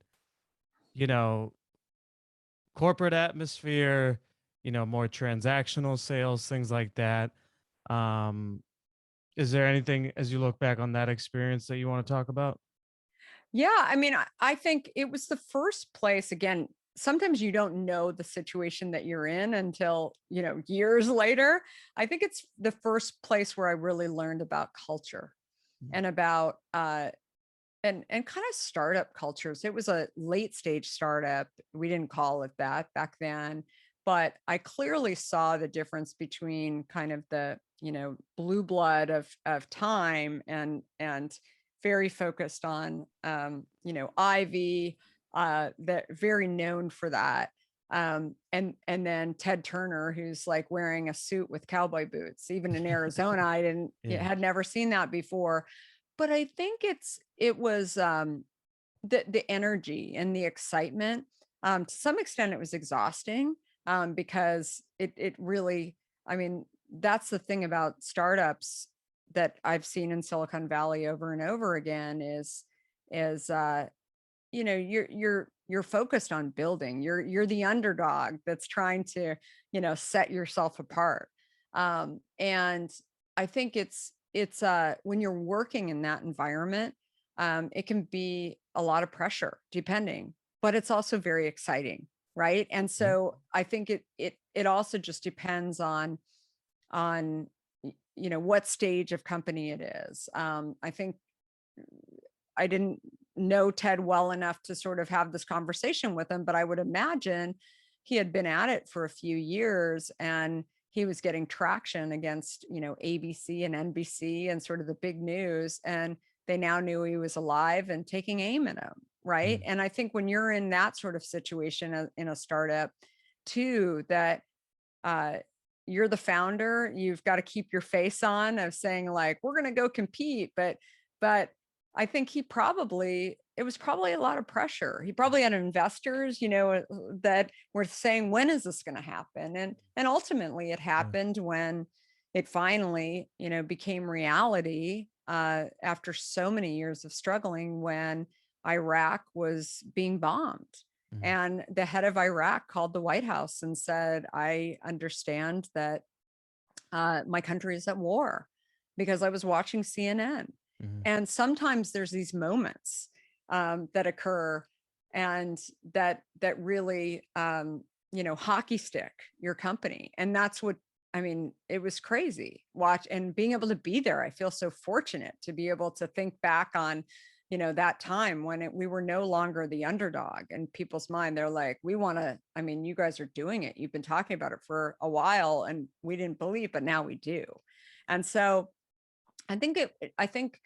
Speaker 1: you know, corporate atmosphere, more transactional sales, things like that. Um, Is there anything as you look back on that experience that you want to talk about?
Speaker 2: Yeah, I mean, I think it was the first place. Again, sometimes you don't know the situation that you're in until, years later. I think it's the first place where I really learned about culture
Speaker 1: Mm.
Speaker 2: and about and kind of startup cultures. It was a late stage startup. We didn't call it that back then, but I clearly saw the difference between kind of the, blue blood of time and very focused on, Ivy, that very known for that. And then Ted Turner, who's like wearing a suit with cowboy boots. Even in Arizona, I didn't
Speaker 1: Yeah.
Speaker 2: had never seen that before. But I think it was, the energy and the excitement. To some extent, it was exhausting, because it really, I mean, that's the thing about startups that I've seen in Silicon Valley over and over again is you're focused on building. You're the underdog that's trying to, set yourself apart. And I think it's when you're working in that environment, it can be a lot of pressure depending, but it's also very exciting, right? And
Speaker 1: Yeah.
Speaker 2: so I think it also just depends on what stage of company it is. I think I didn't know Ted well enough to sort of have this conversation with him, but I would imagine he had been at it for a few years and he was getting traction against, ABC and NBC and sort of the big news. And they now knew he was alive and taking aim at him. Right.
Speaker 1: Mm.
Speaker 2: And I think when you're in that sort of situation in a startup too, that uh, you're the founder, you've got to keep your face on of saying like, we're going to go compete. But I think it was probably a lot of pressure. He probably had investors, that were saying, when is this going to happen? And ultimately it
Speaker 1: Yeah.
Speaker 2: happened when it finally, became reality, after so many years of struggling, when Iraq was being bombed.
Speaker 1: Mhm.
Speaker 2: And the head of Iraq called the White House and said, I understand that, my country is at war, because I was watching CNN.
Speaker 1: Mhm.
Speaker 2: And sometimes there's these moments, that occur and that really, hockey stick your company. And that's what, I mean, it was crazy watch and being able to be there. I feel so fortunate to be able to think back on, that time when we were no longer the underdog in people's mind. They're like, we want to, I mean, you guys are doing it. You've been talking about it for a while and we didn't believe, but now we do. And so I think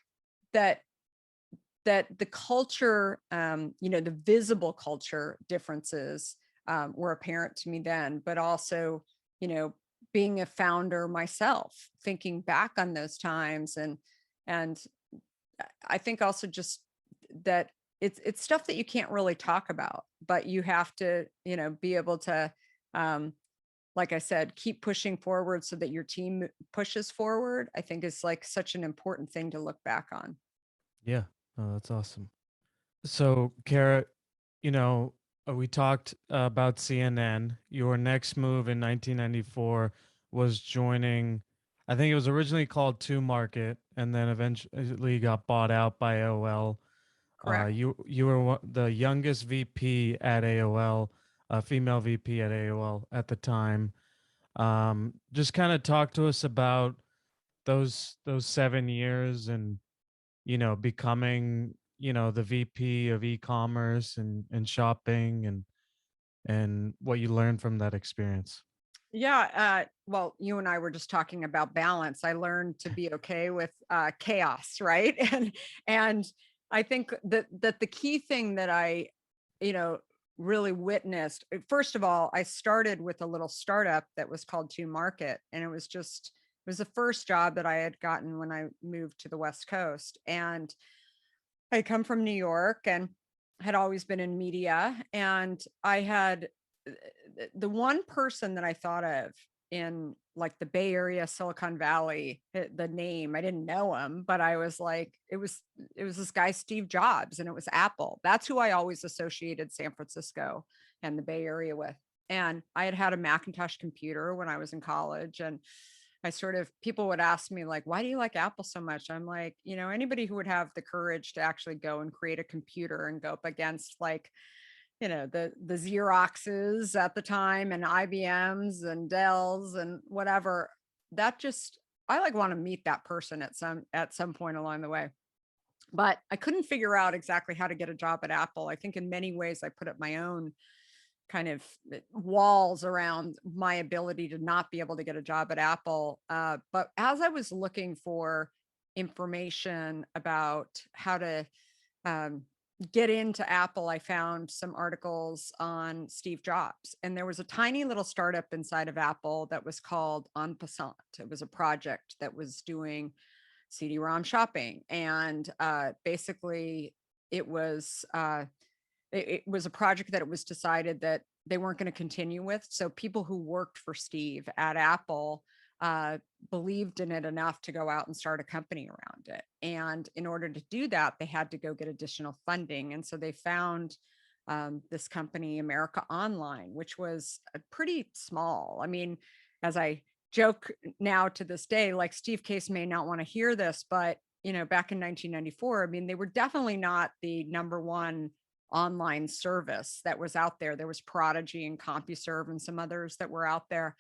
Speaker 2: that the culture, the visible culture differences, were apparent to me then, but also, you know, being a founder myself, thinking back on those times, and I think also just that it's stuff that you can't really talk about, but you have to, be able to, um, like I said, keep pushing forward so that your team pushes forward. I think is like such an important thing to look back on.
Speaker 1: Yeah. Oh, that's awesome. So, Kara, you know, We talked about CNN. Your next move in 1994 was joining, I think it was originally called Two Market, and then eventually got bought out by AOL.
Speaker 2: Correct.
Speaker 1: You were the youngest VP at AOL, a female VP at AOL at the time. Just kind of talk to us about those 7 years and becoming the VP of e-commerce and shopping and what you learned from that experience.
Speaker 2: Yeah. Well, you and I were just talking about balance. I learned to be okay with chaos, right? And I think that the key thing that I, you know, really witnessed. First of all, I started with a little startup that was called To Market, and it was the first job that I had gotten when I moved to the West Coast, and I come from New York and had always been in media. And I had the one person that I thought of in like the Bay Area, Silicon Valley, the name, I didn't know him, but I was like, it was this guy, Steve Jobs, and it was Apple. That's who I always associated San Francisco and the Bay Area with. And I had had a Macintosh computer when I was in college. And I sort of, people would ask me like, why do you like Apple so much? I'm like, anybody who would have the courage to actually go and create a computer and go up against like, the Xeroxes at the time and IBMs and Dells and whatever, that just, I like want to meet that person at some point along the way. But I couldn't figure out exactly how to get a job at Apple. I think in many ways I put up my own kind of walls around my ability to not be able to get a job at Apple. But as I was looking for information about how to um, get into Apple, I found some articles on Steve Jobs. And there was a tiny little startup inside of Apple that was called En Passant. It was a project that was doing CD-ROM shopping. And basically, it was it was a project that it was decided that they weren't going to continue with. So people who worked for Steve at Apple uh, believed in it enough to go out and start a company around it. And in order to do that, they had to go get additional funding. And so they found this company, America Online, which was pretty small. I mean, as I joke now to this day, like Steve Case may not want to hear this, but back in 1994, I mean, they were definitely not the number one online service that was out there. There was Prodigy and CompuServe and some others that were out there.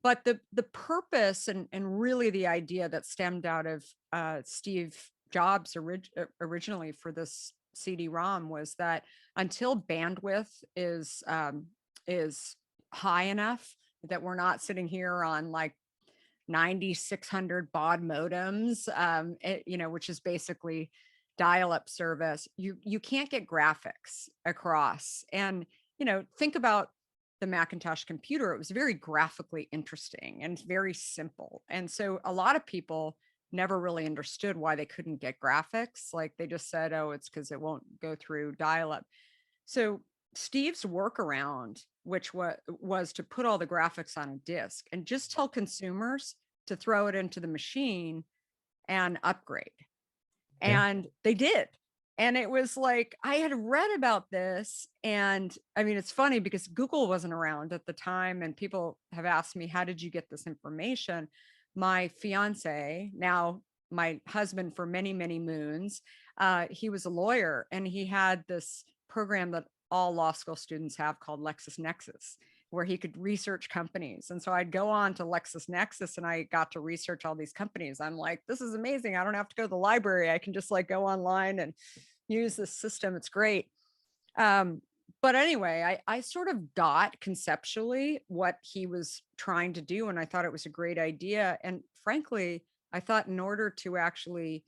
Speaker 2: But the purpose and really the idea that stemmed out of Steve Jobs originally for this CD-ROM was that until bandwidth is high enough that we're not sitting here on like 9600 baud modems, which is basically dial-up service, you can't get graphics across. And think about the Macintosh computer. It was very graphically interesting and very simple. And so a lot of people never really understood why they couldn't get graphics. Like they just said, oh, it's because it won't go through dial-up. So Steve's workaround, which was to put all the graphics on a disk and just tell consumers to throw it into the machine and upgrade.
Speaker 1: Okay.
Speaker 2: And they did. And it was like, I had read about this. And I mean, it's funny because Google wasn't around at the time. And people have asked me, how did you get this information? My fiance, now my husband for many, many moons, he was a lawyer and he had this program that all law school students have called LexisNexis, where he could research companies. And so I'd go on to LexisNexis and I got to research all these companies. I'm like, this is amazing. I don't have to go to the library. I can just like go online and use this system. It's great. But anyway, I sort of got conceptually what he was trying to do. And I thought it was a great idea. And frankly, I thought in order to actually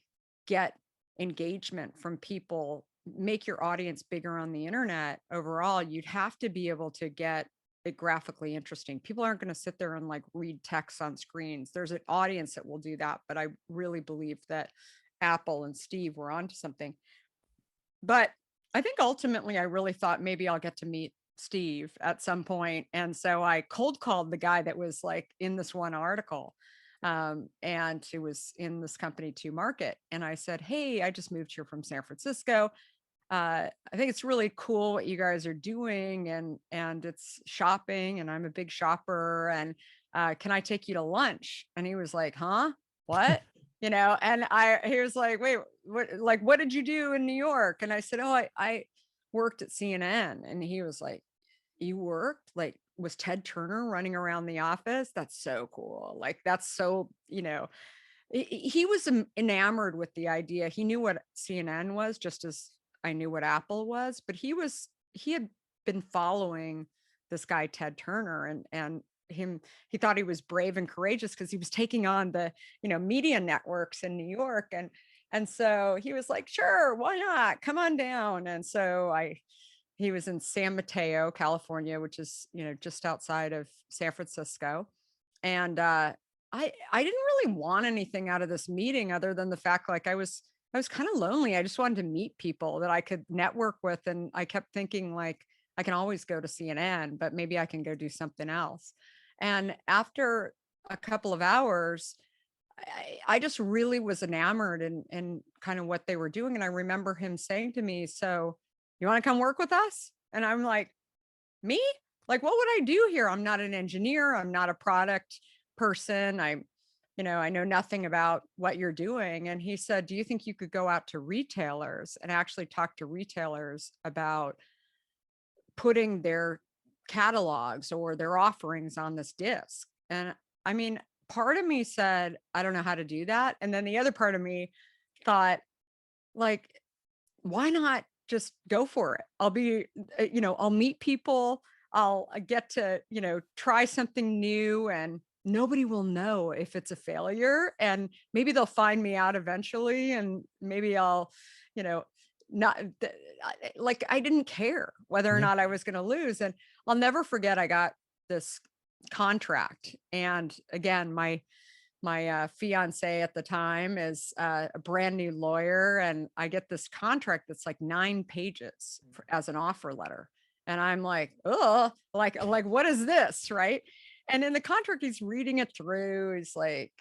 Speaker 2: get engagement from people, make your audience bigger on the internet overall, you'd have to be able to get it graphically interesting. People aren't going to sit there and like read text on screens. There's an audience that will do that, but I really believe that Apple and Steve were onto something. But I think ultimately I really thought maybe I'll get to meet Steve at some point. And so I cold called the guy that was like in this one article, and who was in this company To Market. And I said, hey, I just moved here from San Francisco. I think it's really cool what you guys are doing, and it's shopping, and I'm a big shopper, and can I take you to lunch? And he was like, huh? What? And he was like, wait, what did you do in New York? And I said, oh, I worked at CNN. And he was like, you worked? Like, was Ted Turner running around the office? That's so cool. Like, that's so, he was enamored with the idea. He knew what CNN was, just as I knew what Apple was, but he had been following this guy Ted Turner, and he thought he was brave and courageous because he was taking on the media networks in New York, and so he was like, sure, why not, come on down. And so he was in San Mateo, California, which is just outside of San Francisco, and I didn't really want anything out of this meeting other than the fact, like, I was kind of lonely. I just wanted to meet people that I could network with. And I kept thinking, like, I can always go to CNN, but maybe I can go do something else. And after a couple of hours, I just really was enamored in kind of what they were doing. And I remember him saying to me, so you want to come work with us? And I'm like, me? Like, what would I do here? I'm not an engineer. I'm not a product person. I know nothing about what you're doing. And he said, do you think you could go out to retailers and actually talk to retailers about putting their catalogs or their offerings on this disc? And I mean, part of me said, I don't know how to do that. And then the other part of me thought, like, why not just go for it? I'll be, I'll meet people. I'll get to, try something new, and nobody will know if it's a failure. And maybe they'll find me out eventually. And maybe I'll, you know, not like, I didn't care whether or
Speaker 1: Yeah.
Speaker 2: not I was going to lose. And I'll never forget, I got this contract. And again, my fiance at the time is a brand new lawyer, and I get this contract that's like 9 pages as an offer letter. And I'm like, oh, like what is this, right? And in the contract, he's reading it through. He's like,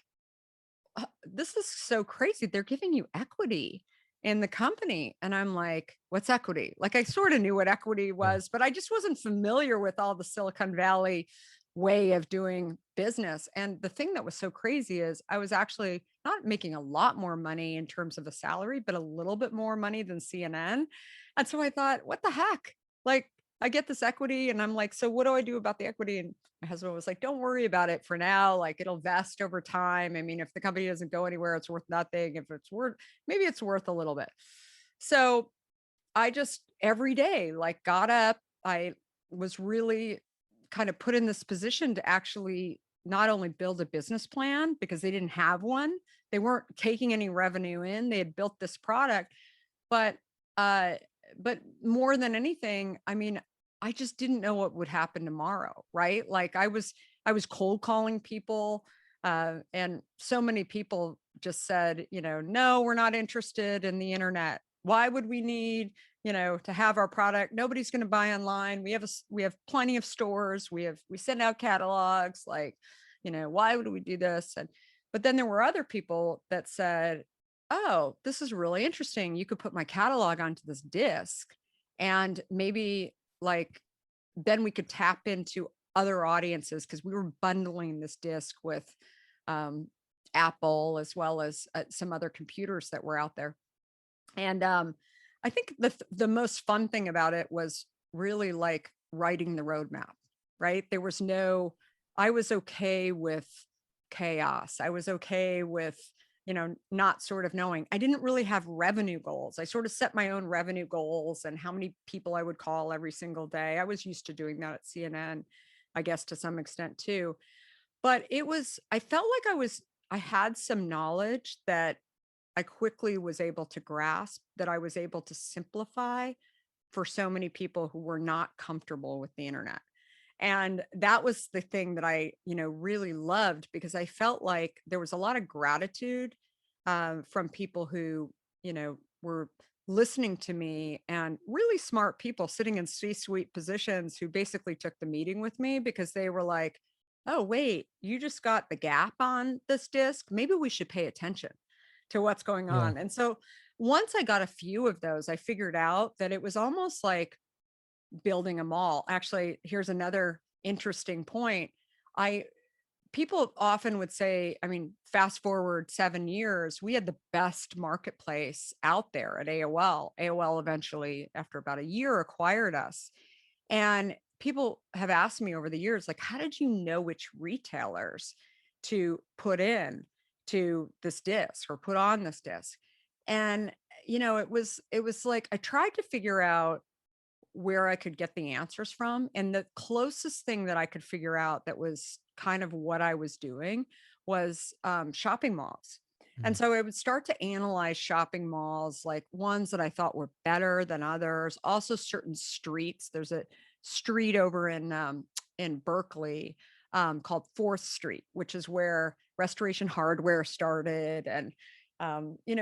Speaker 2: this is so crazy. They're giving you equity in the company. And I'm like, what's equity? Like, I sort of knew what equity
Speaker 1: Yeah.
Speaker 2: was, but I just wasn't familiar with all the Silicon Valley way of doing business. And the thing that was so crazy is I was actually not making a lot more money in terms of a salary, but a little bit more money than CNN. And so I thought, what the heck? Like, I get this equity, and I'm like, so what do I do about the equity? And my husband was like, don't worry about it for now. Like, it'll vest over time. I mean, if the company doesn't go anywhere, it's worth nothing. If it's worth, maybe it's worth a little bit. So I just every day, like, got up. I was really kind of put in this position to actually not only build a business plan, because they didn't have one. They weren't taking any revenue in. They had built this product, but uh but more than anything, I mean, I just didn't know what would happen tomorrow, right? Like, I was cold calling people, and so many people just said, no, we're not interested in the internet. Why would we need, to have our product? Nobody's going to buy online. We have plenty of stores. We send out catalogs. Like, why would we do this? And but then there were other people that said, oh, this is really interesting. You could put my catalog onto this disc, and maybe, like, then we could tap into other audiences, because we were bundling this disc with um, Apple, as well as some other computers that were out there. And I think the most fun thing about it was really, like, writing the roadmap, right? I was okay with chaos. I was okay with, not sort of knowing. I didn't really have revenue goals. I sort of set my own revenue goals and how many people I would call every single day. I was used to doing that at CNN, I guess, to some extent too. But I felt like I had some knowledge that I quickly was able to grasp, that I was able to simplify for so many people who were not comfortable with the internet. And that was the thing that I, really loved, because I felt like there was a lot of gratitude from people who, were listening to me, and really smart people sitting in C-suite positions who basically took the meeting with me, because they were like, oh, wait, you just got the gap on this disc. Maybe we should pay attention to what's going
Speaker 1: Yeah.
Speaker 2: on. And so once I got a few of those, I figured out that it was almost like building a mall. Actually, here's another interesting point. I People often would say, I mean, fast forward 7 years, we had the best marketplace out there at AOL. AOL eventually, after about a year, acquired us. And people have asked me over the years, like, how did you know which retailers to put in to this disc or put on this disc? And it was like I tried to figure out where I could get the answers from. And the closest thing that I could figure out that was kind of what I was doing was shopping malls. And
Speaker 1: Mm.
Speaker 2: so I would start to analyze shopping malls, like ones that I thought were better than others. Also, certain streets. There's a street over in Berkeley called Fourth Street, which is where Restoration Hardware started, and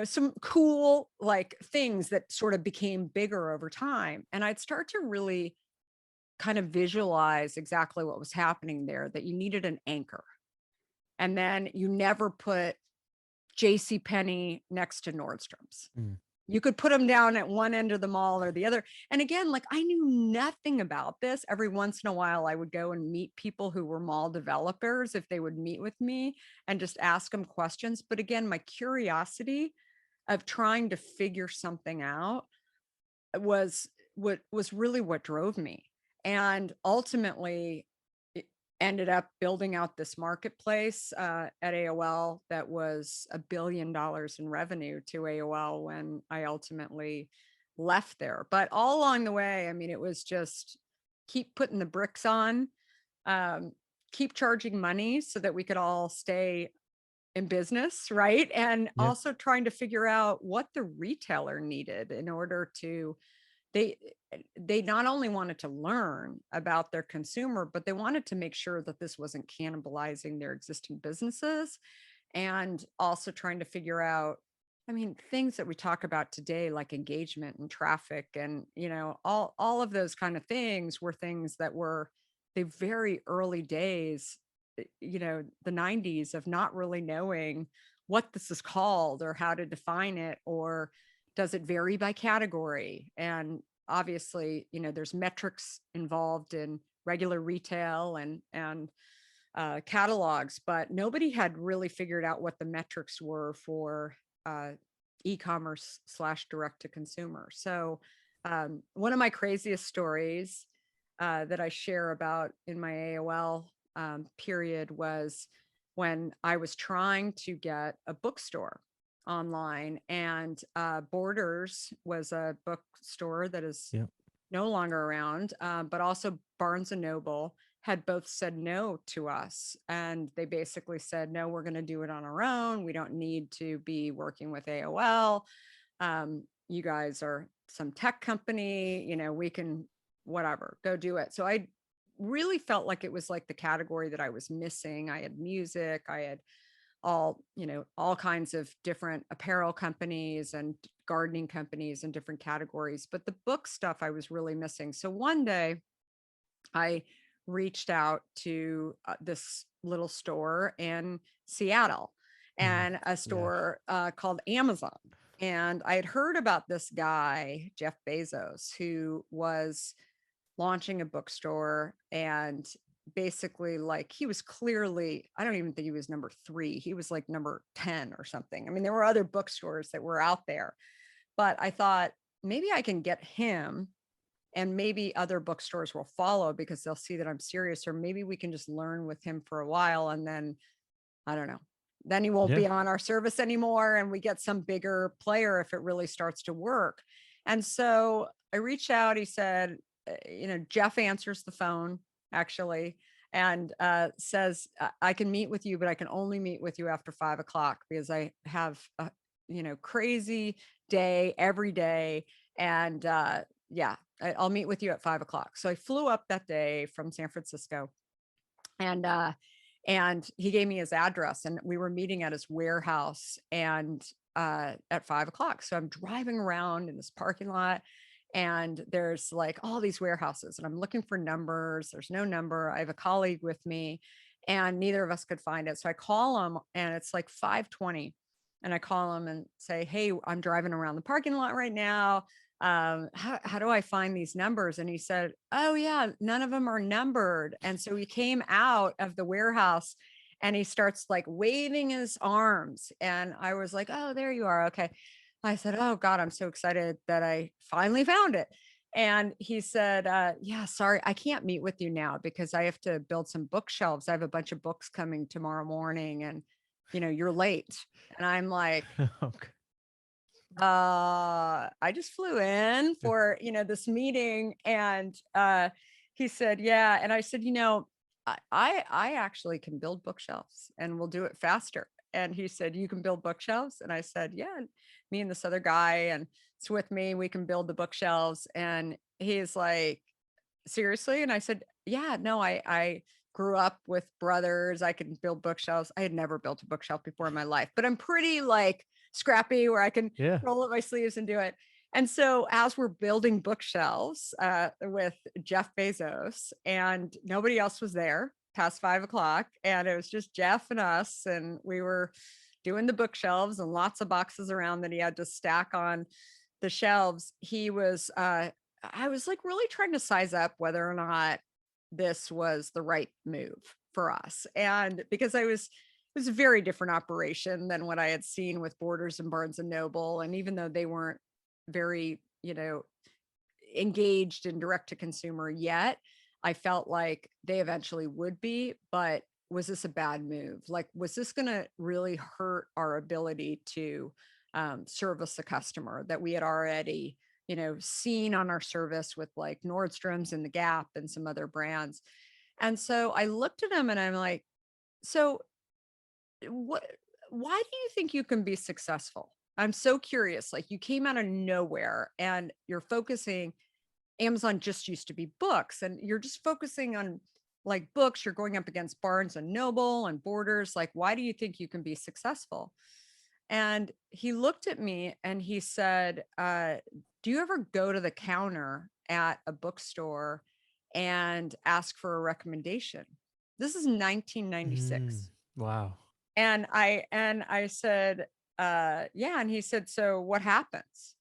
Speaker 2: some cool like things that sort of became bigger over time. And I'd start to really kind of visualize exactly what was happening there, that you needed an anchor. And then you never put J.C. Penney next to Nordstrom's.
Speaker 1: Mm.
Speaker 2: You could put them down at one end of the mall or the other. And again, like I knew nothing about this. Every once in a while, I would go and meet people who were mall developers if they would meet with me and just ask them questions. But again, my curiosity of trying to figure something out was what was really what drove me. And ultimately, it ended up building out this marketplace at AOL that was $1 billion in revenue to AOL when I ultimately left there. But all along the way, I mean, it was just keep putting the bricks on, um, keep charging money so that we could all stay in business, right? And
Speaker 1: Yeah.
Speaker 2: also trying to figure out what the retailer needed in order to they they not only wanted to learn about their consumer, but they wanted to make sure that this wasn't cannibalizing their existing businesses, and also trying to figure out, I mean, things that we talk about today like engagement and traffic and all of those kind of things were things that were the very early days, the 90s, of not really knowing what this is called or how to define it, or does it vary by category. And obviously, there's metrics involved in regular retail and catalogs, but nobody had really figured out what the metrics were for uh, e-commerce slash direct to consumer. So one of my craziest stories that I share about in my AOL period was when I was trying to get a bookstore online, and Borders was a bookstore that is
Speaker 1: Yeah.
Speaker 2: no longer around, but also Barnes and Noble had both said no to us. And they basically said, no, we're going to do it on our own. We don't need to be working with AOL. You guys are some tech company, we can, whatever, go do it. So I really felt like it was like the category that I was missing. I had music, I had all kinds of different apparel companies and gardening companies and different categories, but the book stuff I was really missing. So one day I reached out to this little store in Seattle,
Speaker 1: Mm.
Speaker 2: and a
Speaker 1: Yeah.
Speaker 2: store called Amazon. And I had heard about this guy, Jeff Bezos, who was launching a bookstore, and basically, like, he was clearly, I don't even think he was number 3, he was like number 10 or something. I mean, there were other bookstores that were out there, but I thought maybe I can get him, and maybe other bookstores will follow because they'll see that I'm serious, or maybe we can just learn with him for a while, and then I don't know, then he won't
Speaker 1: Yeah.
Speaker 2: be on our service anymore, and we get some bigger player if it really starts to work. And so I reached out. He said, Jeff answers the phone actually, and says, I can meet with you, but I can only meet with you after 5 o'clock because I have a crazy day every day. And yeah, I'll meet with you at 5 o'clock. So I flew up that day from San Francisco, and he gave me his address, and we were meeting at his warehouse, and at 5 o'clock. So I'm driving around in this parking lot, and there's like all these warehouses, and I'm looking for numbers. There's no number. I have a colleague with me, and neither of us could find it. So I call him, and it's like 5:20, And I call him and say, hey, I'm driving around the parking lot right now. How do I find these numbers? And he said, oh, yeah, none of them are numbered. And so he came out of the warehouse and he starts like waving his arms. And I was like, oh, there you are. Okay. I said, oh, God, I'm so excited that I finally found it. And he said, yeah, sorry, I can't meet with you now because I have to build some bookshelves. I have a bunch of books coming tomorrow morning and, you're late. And I'm like,
Speaker 1: Okay.
Speaker 2: I just flew in for, this meeting. And he said, yeah. And I said, I actually can build bookshelves and we'll do it faster. And he said, you can build bookshelves. And I said, yeah, me and this other guy and it's with me, we can build the bookshelves. And he's like, seriously? And I said, yeah, no, I grew up with brothers. I can build bookshelves. I had never built a bookshelf before in my life, but I'm pretty like scrappy where I can
Speaker 1: Yeah.
Speaker 2: roll up my sleeves and do it. And so as we're building bookshelves with Jeff Bezos and nobody else was there past 5 o'clock, and it was just Jeff and us, and we were doing the bookshelves and lots of boxes around that he had to stack on the shelves. I was like really trying to size up whether or not this was the right move for us. And because it was a very different operation than what I had seen with Borders and Barnes and Noble. And even though they weren't very, engaged in direct to consumer yet, I felt like they eventually would be. But was this a bad move? Like, was this going to really hurt our ability to service the customer that we had already, seen on our service with like Nordstrom's and the Gap and some other brands? And so I looked at him and I'm like, so what, why do you think you can be successful? I'm so curious. Like, you came out of nowhere and you're focusing, Amazon just used to be books, and you're just focusing on like books. You're going up against Barnes and Noble and Borders. Like, why do you think you can be successful? And he looked at me and he said, do you ever go to the counter at a bookstore and ask for a recommendation? This is 1996.
Speaker 1: Wow.
Speaker 2: And I said, yeah. And he said, so what happens?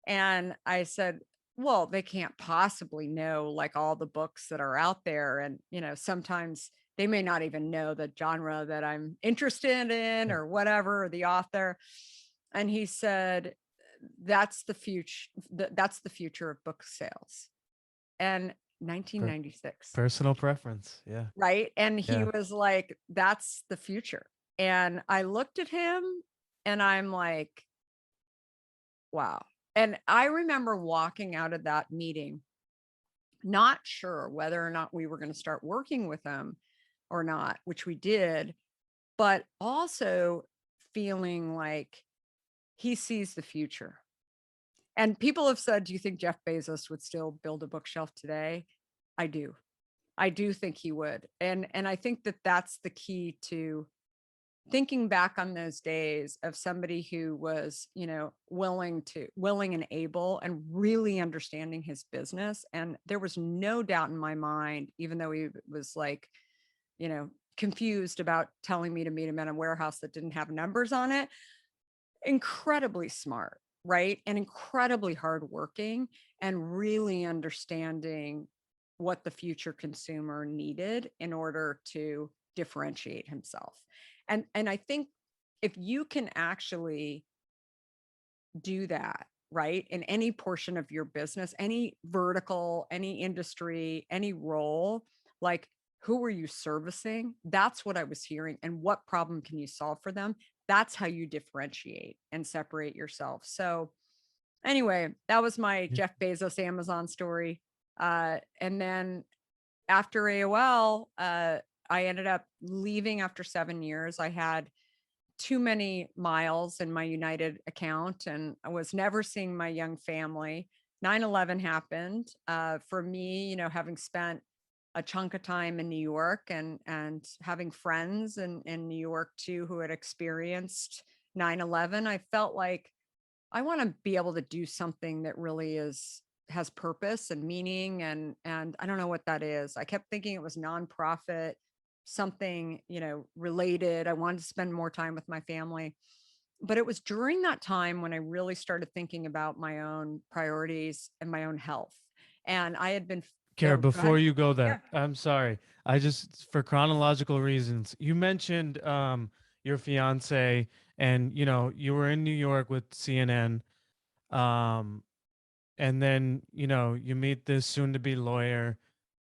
Speaker 2: And I said, well, they can't possibly know like all the books that are out there. And, sometimes they may not even know the genre that I'm interested in
Speaker 1: Yeah.
Speaker 2: or whatever, or the author. And he said, that's the future. That's the future of book sales. And
Speaker 1: Per-
Speaker 2: 1996.
Speaker 1: personal preference. Yeah.
Speaker 2: Right. And he
Speaker 1: Yeah.
Speaker 2: was like, that's the future. And I looked at him and I'm like, wow. And I remember walking out of that meeting, not sure whether or not we were going to start working with him or not, which we did, but also feeling like he sees the future. And people have said, do you think Jeff Bezos would still build a bookshelf today? I do. I do think he would. And I think that that's the key to thinking back on those days of somebody who was, willing and able and really understanding his business. And there was no doubt in my mind, even though he was like, confused about telling me to meet him at a warehouse that didn't have numbers on it, incredibly smart, right? And incredibly hardworking and really understanding what the future consumer needed in order to differentiate himself. And I think if you can actually do that, right, in any portion of your business, any vertical, any industry, any role, like, who are you servicing? That's what I was hearing. And what problem can you solve for them? That's how you differentiate and separate yourself. So anyway, that was my
Speaker 1: Yeah.
Speaker 2: Jeff Bezos Amazon story. And then after AOL, I ended up leaving after 7 years. I had too many miles in my United account and I was never seeing my young family. 9/11 happened. For me, having spent a chunk of time in New York and having friends in New York too who had experienced 9/11, I felt like I want to be able to do something that really has purpose and meaning, and I don't know what that is. I kept thinking it was nonprofit, something, related. I wanted to spend more time with my family. but it was during that time when I really started thinking about my own priorities and my own health. And I had been,
Speaker 1: Kara,
Speaker 2: go
Speaker 1: before
Speaker 2: ahead.
Speaker 1: you go
Speaker 2: Yeah.
Speaker 1: there, I'm sorry. I just, for chronological reasons, you mentioned your fiance, and you were in New York with CNN, um, and then you meet this soon-to-be lawyer,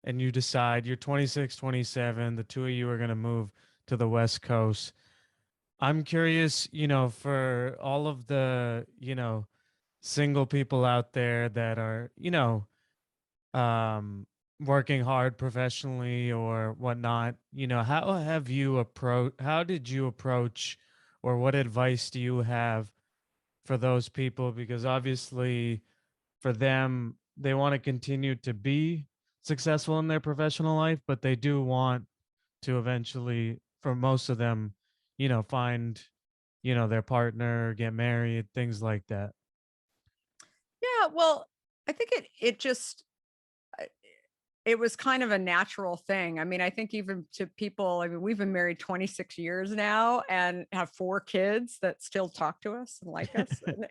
Speaker 1: and you decide you're 26, 27. The two of you are going to move to the West Coast. I'm curious, for all of the single people out there that are um, working hard professionally or whatnot, how did you approach, or what advice do you have for those people? Because obviously, for them, they want to continue to be successful in their professional life, but they do want to eventually, for most of them, find, their partner, get married, things like that.
Speaker 2: Yeah. Well, I think it just, uh, it was kind of a natural thing. I mean, I think even to people, I mean, we've been married 26 years now and have 4 kids that still talk to us and like us, and,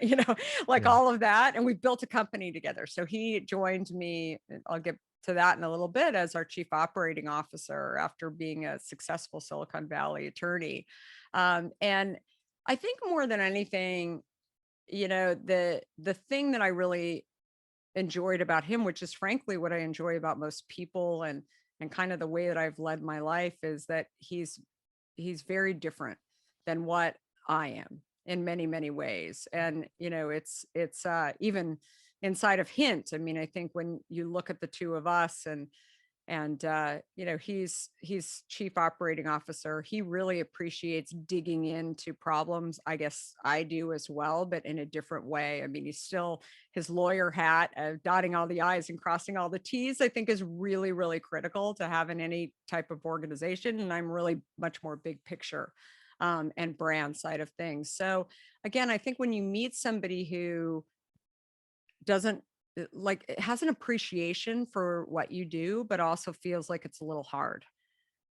Speaker 2: like
Speaker 1: Yeah.
Speaker 2: all of that. And we've built a company together. So he joined me, and I'll get to that in a little bit, as our chief operating officer after being a successful Silicon Valley attorney. And I think more than anything, the thing that I really enjoyed about him, which is frankly what I enjoy about most people, and kind of the way that I've led my life, is that he's very different than what I am in many, many ways. And it's even inside of Hint. I mean, I think when you look at the two of us, and he's chief operating officer, he really appreciates digging into problems. I guess I do as well, but in a different way. I mean, he's still, his lawyer hat, dotting all the i's and crossing all the t's, I think is really, really critical to have in any type of organization. And I'm really much more big picture, and brand side of things. So again, I think when you meet somebody who doesn't, like, it has an appreciation for what you do, but also feels like it's a little hard,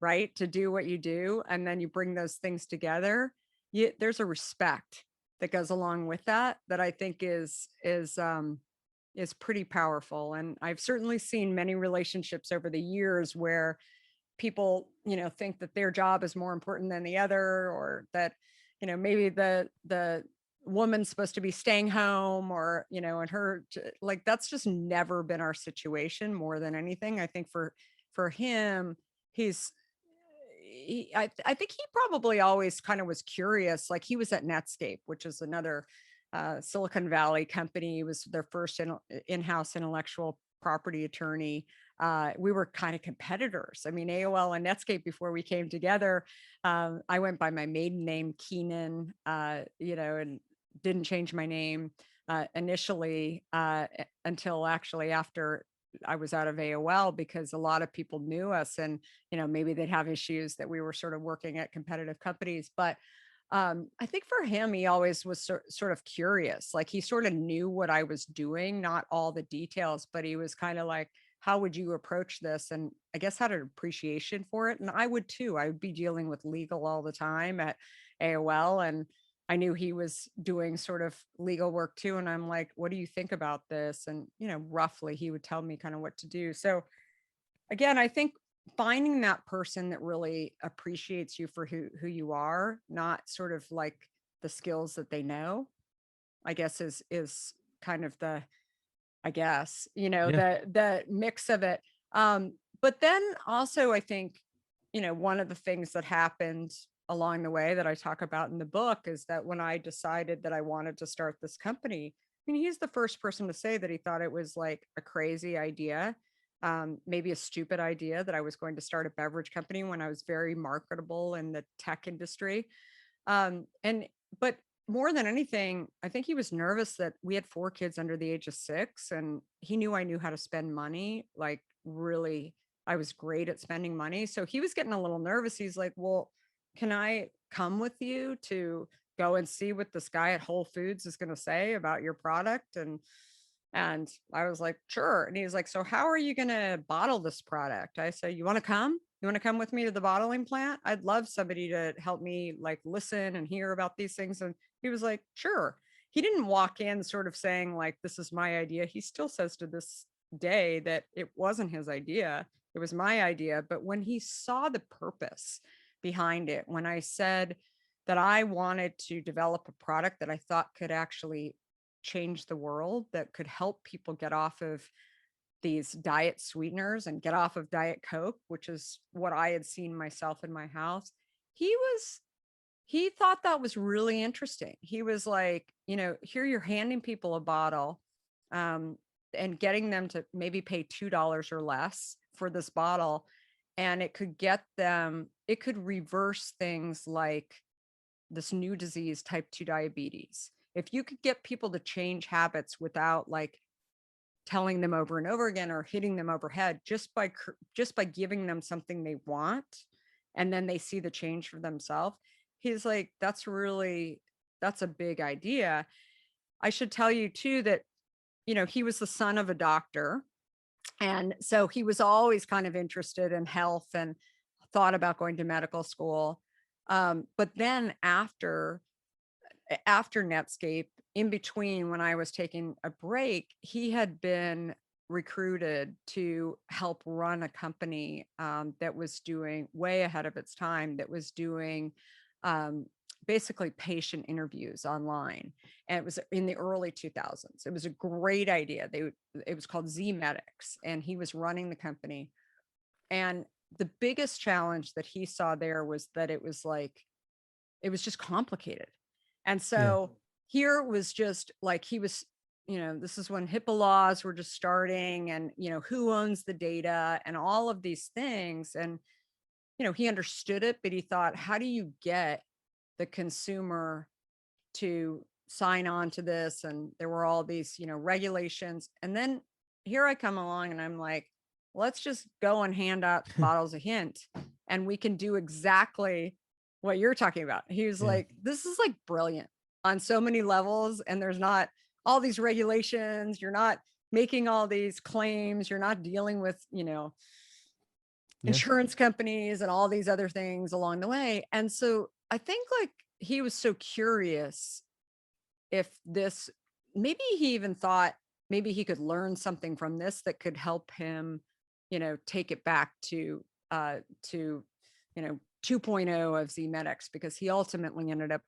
Speaker 2: right, to do what you do, and then you bring those things together, there's a respect that goes along with that, that I think is pretty powerful. And I've certainly seen many relationships over the years where people, think that their job is more important than the other, or that, maybe the woman's supposed to be staying home, or, and like, that's just never been our situation. More than anything, I think for him, he's I think he probably always kind of was curious. Like, he was at Netscape, which is another Silicon Valley company. He was their first in-house intellectual property attorney. We were kind of competitors. I mean, AOL and Netscape, before we came together, I went by my maiden name, Keenan, and didn't change my name initially, until actually after I was out of AOL, because a lot of people knew us, and maybe they'd have issues that we were sort of working at competitive companies. But I think for him, he always was sort of curious. Like, he sort of knew what I was doing, not all the details, but he was kind of like, how would you approach this? And I guess had an appreciation for it. And I would too. I would be dealing with legal all the time at AOL. And I knew he was doing sort of legal work too. And I'm like, what do you think about this? And, roughly he would tell me kind of what to do. So again, I think finding that person that really appreciates you for who you are, not sort of like the skills that they know, I guess is kind of the, I guess,
Speaker 1: Yeah.
Speaker 2: the mix of it. But then also, I think, one of the things that happened along the way that I talk about in the book is that when I decided that I wanted to start this company, I mean, he's the first person to say that he thought it was like a crazy idea, maybe a stupid idea, that I was going to start a beverage company when I was very marketable in the tech industry. And but more than anything, I think he was nervous that we had 4 kids under the age of 6, and he knew I knew how to spend money. Like, really, I was great at spending money. So he was getting a little nervous. He's like, "Well, can I come with you to go and see what this guy at Whole Foods is going to say about your product?" And I was like, "Sure." And he's like, "So how are you going to bottle this product?" I said, "You want to come?" You want to come with me to the bottling plant? I'd love somebody to help me like listen and hear about these things. And he was like, sure. He didn't walk in sort of saying like, this is my idea. He still says to this day that it wasn't his idea. It was my idea. But when he saw the purpose behind it, when I said that I wanted to develop a product that I thought could actually change the world, that could help people get off of these diet sweeteners and get off of Diet Coke, which is what I had seen myself in my house. He was, he thought that was really interesting. He was like, here you're handing people a bottle um, and getting them to maybe pay $2 or less for this bottle. And it could get them, it could reverse things like this new disease, type 2 diabetes. If you could get people to change habits without like telling them over and over again or hitting them overhead, just by giving them something they want, and then they see the change for themselves, he's like, that's a big idea. I should tell you too that he was the son of a doctor, and so he was always kind of interested in health and thought about going to medical school. But then after Netscape, in between when I was taking a break, he had been recruited to help run a company that was doing way ahead of its time, that was doing um, basically patient interviews online. And it was in the early 2000s. It was a great idea. It was called Z Medics, and he was running the company. And the biggest challenge that he saw there was that it was just complicated. And
Speaker 1: Yeah.
Speaker 2: so here was just like he was, this is when HIPAA laws were just starting, and, who owns the data and all of these things. And, he understood it, but he thought, how do you get the consumer to sign on to this? And there were all these, regulations. And then here I come along and I'm like, let's just go and hand out bottles of hint, and we can do exactly what you're talking about. He was
Speaker 1: Yeah.
Speaker 2: like, this is like brilliant on so many levels. And there's not all these regulations. You're not making all these claims. You're not dealing with,
Speaker 1: Yeah.
Speaker 2: insurance companies and all these other things along the way. And so I think like he was so curious if this, maybe he even thought maybe he could learn something from this that could help him, take it back to, 2.0 of ZMedics, because he ultimately ended up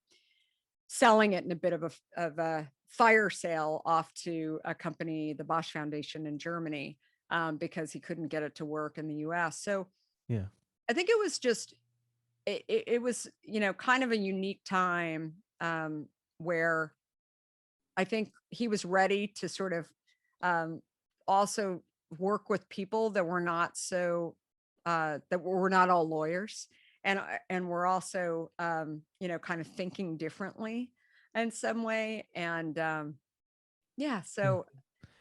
Speaker 2: selling it in a bit of a fire sale off to a company, the Bosch Foundation in Germany, because he couldn't get it to work in the US. So
Speaker 1: Yeah.
Speaker 2: I think it was just, it was, kind of a unique time where I think he was ready to sort of um, also work with people that were not so that were not all lawyers, and we're also kind of thinking differently in some way. And yeah,
Speaker 1: Yeah.
Speaker 2: so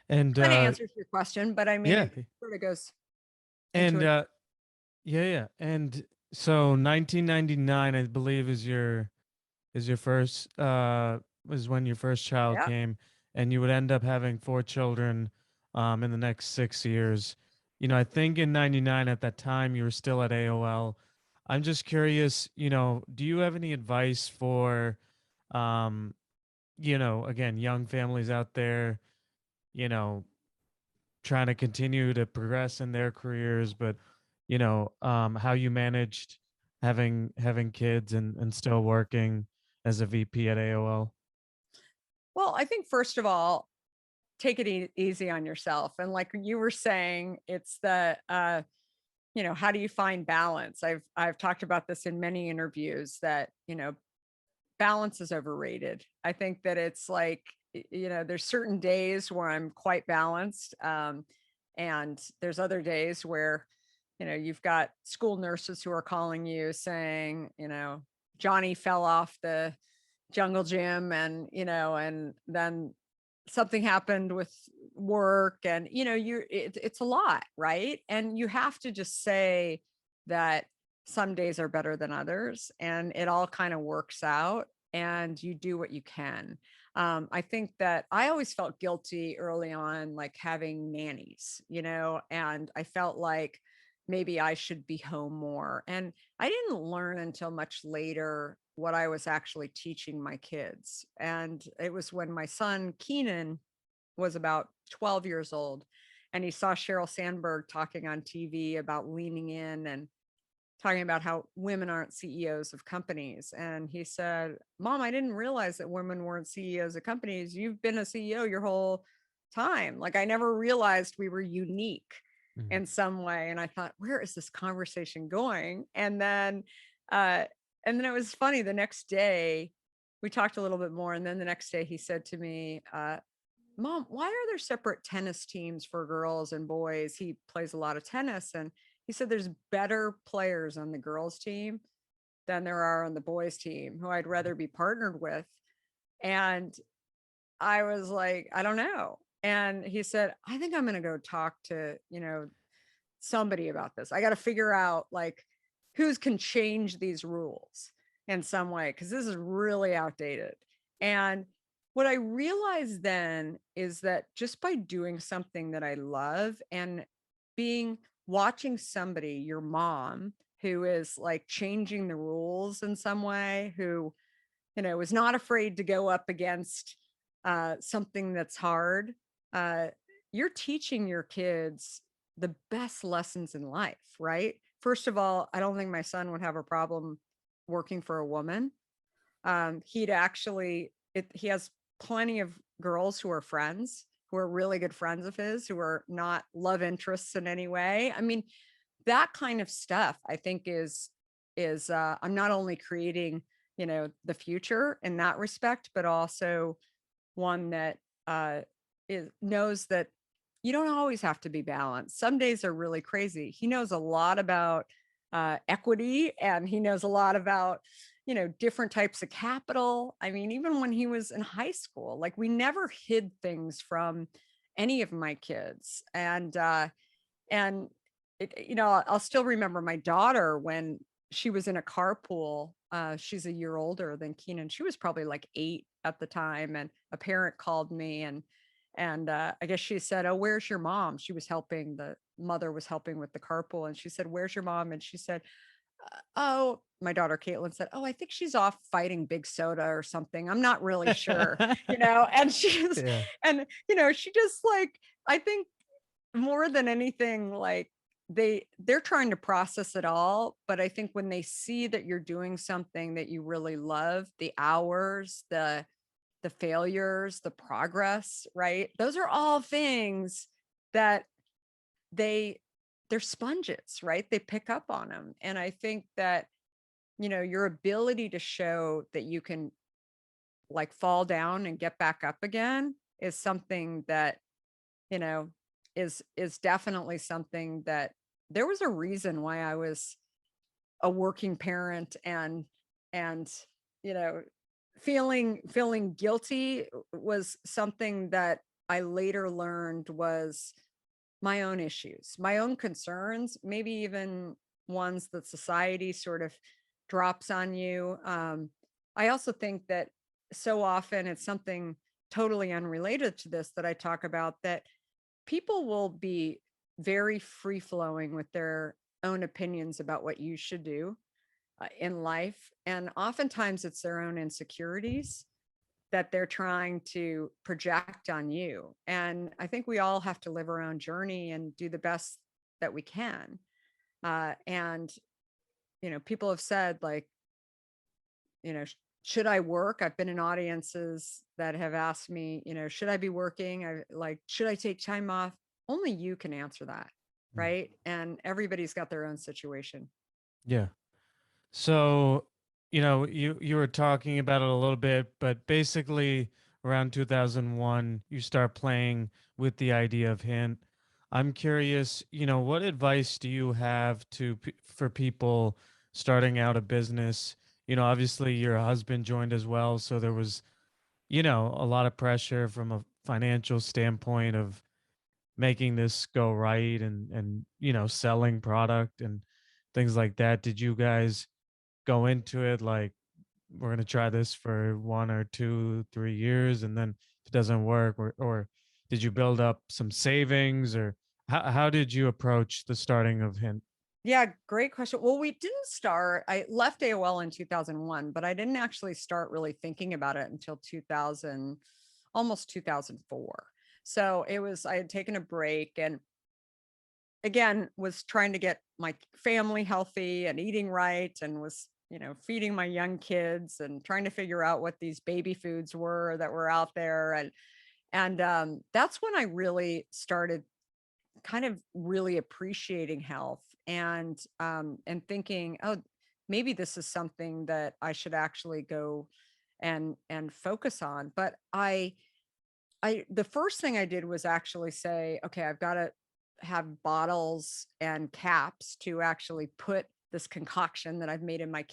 Speaker 1: And
Speaker 2: kind of answers your question, but I mean
Speaker 1: yeah.
Speaker 2: it sort of goes into
Speaker 1: And
Speaker 2: it.
Speaker 1: yeah, yeah. And so 1999, I believe, is your first was when your first child
Speaker 2: Yeah.
Speaker 1: came, and you would end up having four children in the next 6 years. I think in 99 at that time you were still at AOL. I'm just curious, do you have any advice for um again, young families out there, you know, trying to continue to progress in their careers, but how you managed having kids and still working as a VP at AOL.
Speaker 2: Well, I think first of all, take it easy on yourself. And like you were saying, it's the how do you find balance? I've talked about this in many interviews that, balance is overrated. I think that it's like, there's certain days where I'm quite balanced. And there's other days where, you've got school nurses who are calling you saying, Johnny fell off the jungle gym, and, and then something happened with work, and, it's a lot, right? And you have to just say that some days are better than others, and it all kind of works out, and you do what you can. I think that I always felt guilty early on, like having nannies, and I felt like, maybe I should be home more. And I didn't learn until much later what I was actually teaching my kids. And it was when my son, Keenan, was about 12 years old, and he saw Sheryl Sandberg talking on TV about leaning in and talking about how women aren't CEOs of companies. And he said, Mom, I didn't realize that women weren't CEOs of companies. You've been a CEO your whole time. Like, I never realized we were unique
Speaker 1: Mhm.
Speaker 2: in some way. And I thought, where is this conversation going? Uh, and then it was funny. The next day, we talked a little bit more. And then the next day, he said to me, Mom, why are there separate tennis teams for girls and boys? He plays a lot of tennis. And he said there's better players on the girls' team than there are on the boys' team who I'd rather be partnered with. And I was like, I don't know. And he said, I think I'm going to go talk to, somebody about this. I got to figure out like who's can change these rules in some way because this is really outdated. And what I realized then is that just by doing something that I love and being watching somebody, your mom, who is like changing the rules in some way, who, is not afraid to go up against something that's hard, uh, you're teaching your kids the best lessons in life, right? First of all, I don't think my son would have a problem working for a woman. He'd actually, he has plenty of girls who are friends, who are really good friends of his, who are not love interests in any way. I mean, that kind of stuff I think is I'm not only creating, the future in that respect, but also one that uh knows that you don't always have to be balanced. Some days are really crazy. He knows a lot about equity, and he knows a lot about, different types of capital. I mean, even when he was in high school, like we never hid things from any of my kids. And I'll still remember my daughter when she was in a carpool. She's a year older than Keenan. She was probably like 8 at the time, and a parent called me, and I guess she said, "Oh, where's your mom?" She was helping. The mother was helping with the carpool, and she said, "Where's your mom?" And she said, "Oh," my daughter Caitlin said, "Oh, I think she's off fighting Big Soda or something. I'm not really sure." And she's
Speaker 1: Yeah.
Speaker 2: and she just like, I think more than anything, like they're trying to process it all. But I think when they see that you're doing something that you really love, the hours, the failures, the progress, right? Those are all things that they they're sponges, right? They pick up on them. And I think that, your ability to show that you can like fall down and get back up again is something that, you know, is definitely something that there was a reason why I was a working parent, and you know feeling guilty was something that I later learned was my own issues, my own concerns, maybe even ones that society sort of drops on you. I also think that so often it's something totally unrelated to this that I talk about, that people will be very free flowing with their own opinions about what you should do in life. And oftentimes it's their own insecurities that they're trying to project on you. And I think we all have to live our own journey and do the best that we can. And, people have said, like, should I work? I've been in audiences that have asked me, should I be working? Should I take time off? Only you can answer that.
Speaker 1: Mm.
Speaker 2: Right. And everybody's got their own situation.
Speaker 1: Yeah. So, you were talking about it a little bit, but basically around 2001, you start playing with the idea of hint. I'm curious, what advice do you have for people starting out a business? Obviously your husband joined as well, so there was, a lot of pressure from a financial standpoint of making this go right and selling product and things like that. Did you guys go into it like, we're going to try this for 1 or 2, 3 years, and then if it doesn't work, or did you build up some savings, or how did you approach the starting of hint?
Speaker 2: Yeah, great question. Well, we didn't start, I left AOL in 2001, but I didn't actually start really thinking about it until 2000, almost 2004. So it was, I had taken a break and again was trying to get my family healthy and eating right and was, feeding my young kids and trying to figure out what these baby foods were that were out there. And that's when I really started kind of really appreciating health and thinking, oh, maybe this is something that I should actually go and focus on. But I the first thing I did was actually say, okay, I've got to have bottles and caps to actually put this concoction that I've made in my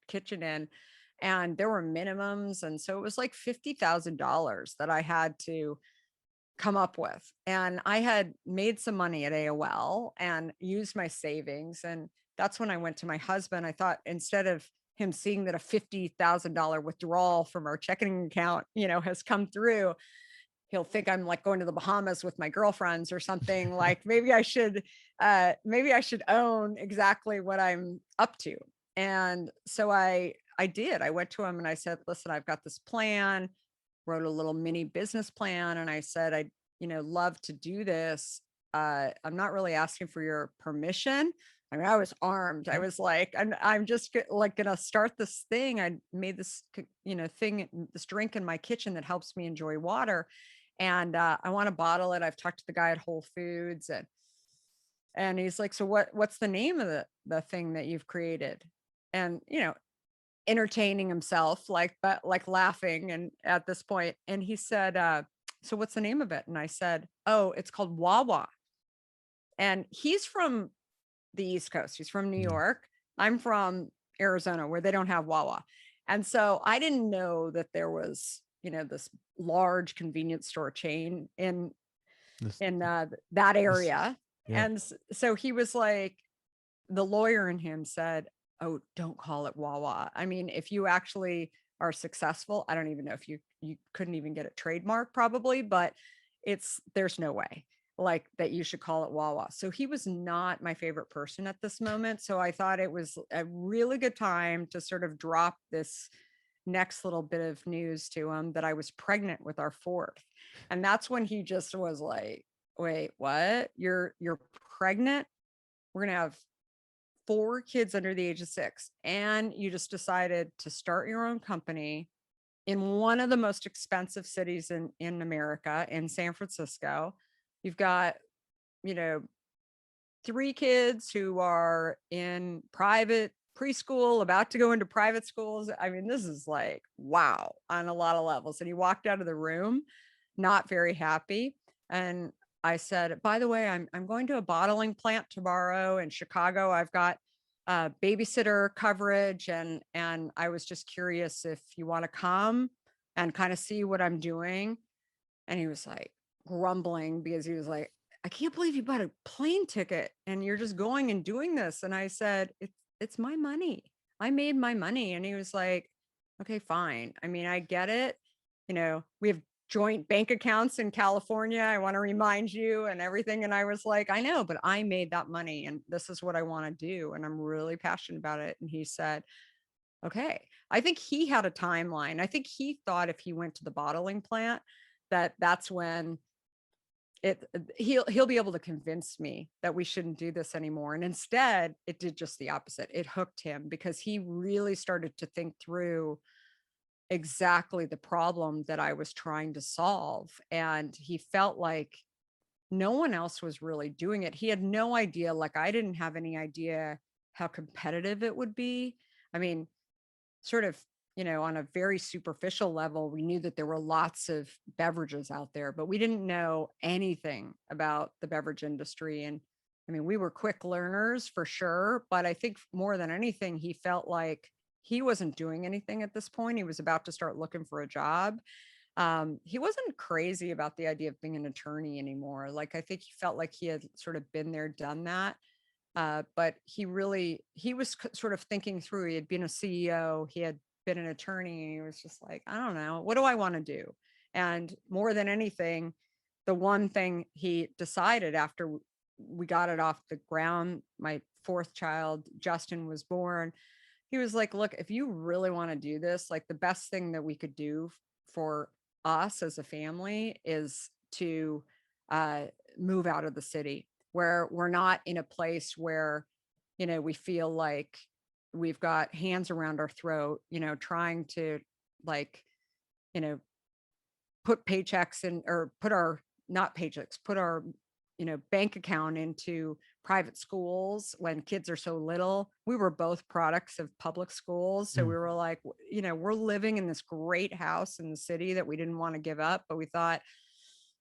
Speaker 2: kitchen in. And there were minimums. And so it was like $50,000 that I had to come up with. And I had made some money at AOL and used my savings. And that's when I went to my husband. I thought instead of him seeing that a $50,000 withdrawal from our checking account, has come through, he'll think I'm like going to the Bahamas with my girlfriends or something. Like maybe I should own exactly what I'm up to. And so I did. I went to him and I said, listen, I've got this plan, wrote a little mini business plan. And I said, I'd, love to do this. I'm not really asking for your permission. I mean, I was armed. I was like, I'm just like gonna start this thing. I made this, thing, this drink in my kitchen that helps me enjoy water, and I want to bottle it. I've talked to the guy at Whole Foods, and he's like, so what's the name of the thing that you've created? And entertaining himself, like, but like laughing and at this point, and he said, so what's the name of it? And I said, oh, it's called Wawa. And he's from the East Coast. He's from New
Speaker 1: Yeah.
Speaker 2: York. I'm from Arizona, where they don't have Wawa. And so I didn't know that there was, this large convenience store chain
Speaker 1: This,
Speaker 2: in that
Speaker 1: this,
Speaker 2: area.
Speaker 1: yeah.
Speaker 2: And so he was like, the lawyer in him said, oh, don't call it Wawa. I mean, if you actually are successful, I don't even know if you couldn't even get a trademark probably, but there's no way like that you should call it Wawa. So he was not my favorite person at this moment. So I thought it was a really good time to sort of drop this next little bit of news to him that I was pregnant with our fourth. And that's when he just was like, wait, what? You're pregnant? We're gonna have four kids under the age of 6, and you just decided to start your own company in one of the most expensive cities in America, in San Francisco. You've got, you know, 3 kids who are in private preschool, about to go into private schools. I mean, this is like, wow, on a lot of levels. And he walked out of the room not very happy. And I said, by the way, I'm going to a bottling plant tomorrow in Chicago. I've got babysitter coverage, and I was just curious if you want to come and kind of see what I'm doing. And he was like grumbling because he was like, I can't believe you bought a plane ticket and you're just going and doing this. And I said, it's my money. I made my money. And he was like, okay, fine. I mean, I get it. We have joint bank accounts in California. I want to remind you and everything. And I was like, I know, but I made that money and this is what I want to do. And I'm really passionate about it. And he said, okay. I think he had a timeline. I think he thought if he went to the bottling plant, that's when he'll be able to convince me that we shouldn't do this anymore. And instead, it did just the opposite. It hooked him because he really started to think through exactly the problem that I was trying to solve. And he felt like no one else was really doing it. He had no idea, like I didn't have any idea how competitive it would be. I mean, sort of, on a very superficial level, we knew that there were lots of beverages out there, but we didn't know anything about the beverage industry. And I mean, we were quick learners for sure, but I think more than anything, he felt like he wasn't doing anything at this point. He was about to start looking for a job. He wasn't crazy about the idea of being an attorney anymore. Like, I think he felt like he had sort of been there, done that. But he was sort of thinking through, he had been a CEO, he had been an attorney, and he was just like, I don't know, what do I want to do? And more than anything, the one thing he decided after we got it off the ground, my fourth child, Justin, was born, he was like, look, if you really want to do this, like the best thing that we could do for us as a family is to uh, move out of the city, where we're not in a place where, we feel like we've got hands around our throat, trying to like, you know, put paychecks in, or put our, not paychecks, put our, bank account into private schools when kids are so little. We were both products of public schools. So we
Speaker 1: Mm.
Speaker 2: were like, we're living in this great house in the city that we didn't want to give up, but we thought,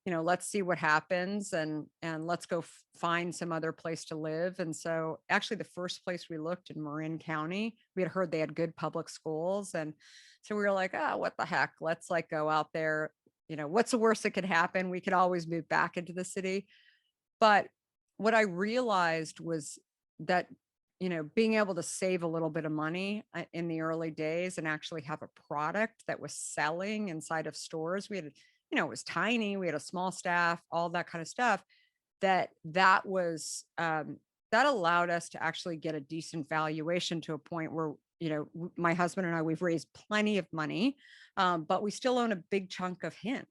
Speaker 2: let's see what happens, and let's go find some other place to live. And so actually the first place we looked in Marin County, we had heard they had good public schools. And so we were like, oh, what the heck? Let's like go out there. What's the worst that could happen? We could always move back into the city. But what I realized was that, being able to save a little bit of money in the early days and actually have a product that was selling inside of stores. We had, it was tiny. We had a small staff, all that kind of stuff. That was that allowed us to actually get a decent valuation to a point where, my husband and I, we've raised plenty of money, but we still own a big chunk of Hint.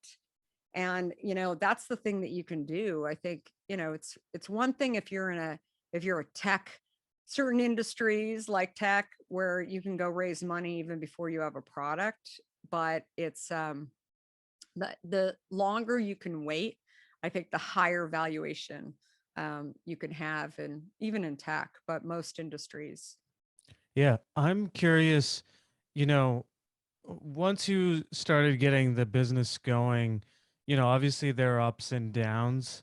Speaker 2: And that's the thing that you can do. I think it's one thing if you're a tech, certain industries like tech, where you can go raise money even before you have a product. But it's the longer you can wait, I think the higher valuation you can have, and even in tech, but most industries.
Speaker 1: Yeah, I'm curious, you know, once you started getting the business going, obviously there are ups and downs.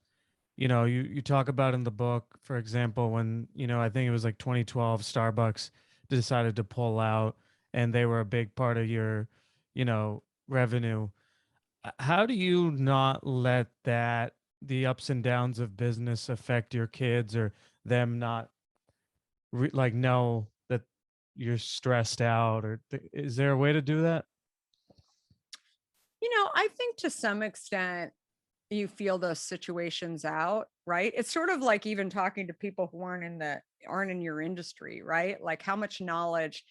Speaker 1: You talk about in the book, for example, when, I think it was like 2012, Starbucks decided to pull out and they were a big part of your, revenue. How do you not let the ups and downs of business affect your kids, or them not like know that you're stressed out, or is there a way to do that?
Speaker 2: I think to some extent you feel those situations out, right? It's sort of like even talking to people who aren't in your industry, right? Like how much knowledge,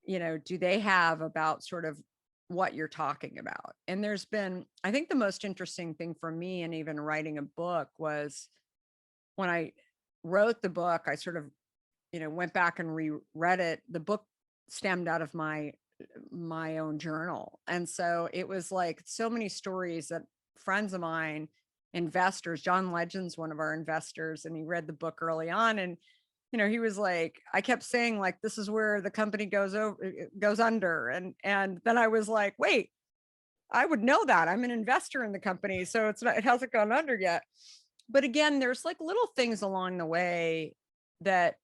Speaker 2: do they have about sort of what you're talking about? And there's been, I think the most interesting thing for me in even writing a book was when I wrote the book, I sort of, went back and reread it. The book stemmed out of my own journal. And so it was like so many stories that friends of mine, investors, John Legend's one of our investors, and he read the book early on. And, he was like, I kept saying like, this is where the company goes under. And then I was like, wait, I would know that. I'm an investor in the company. So it hasn't gone under yet. But again, there's like little things along the way that,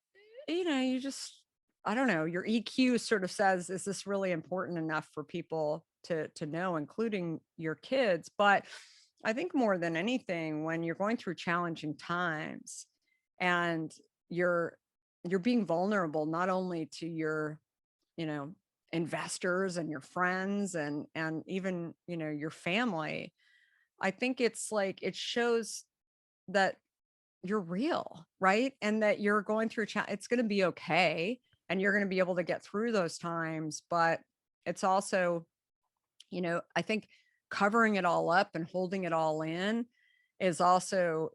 Speaker 2: you just, I don't know, your EQ sort of says, is this really important enough for people to know, including your kids? But I think more than anything, when you're going through challenging times and you're you're being vulnerable, not only to your, you know, investors and your friends and even, your family, I think it's like it shows that you're real, right? And that you're going through it's going to be okay, and you're going to be able to get through those times. But it's also, I think covering it all up and holding it all in is also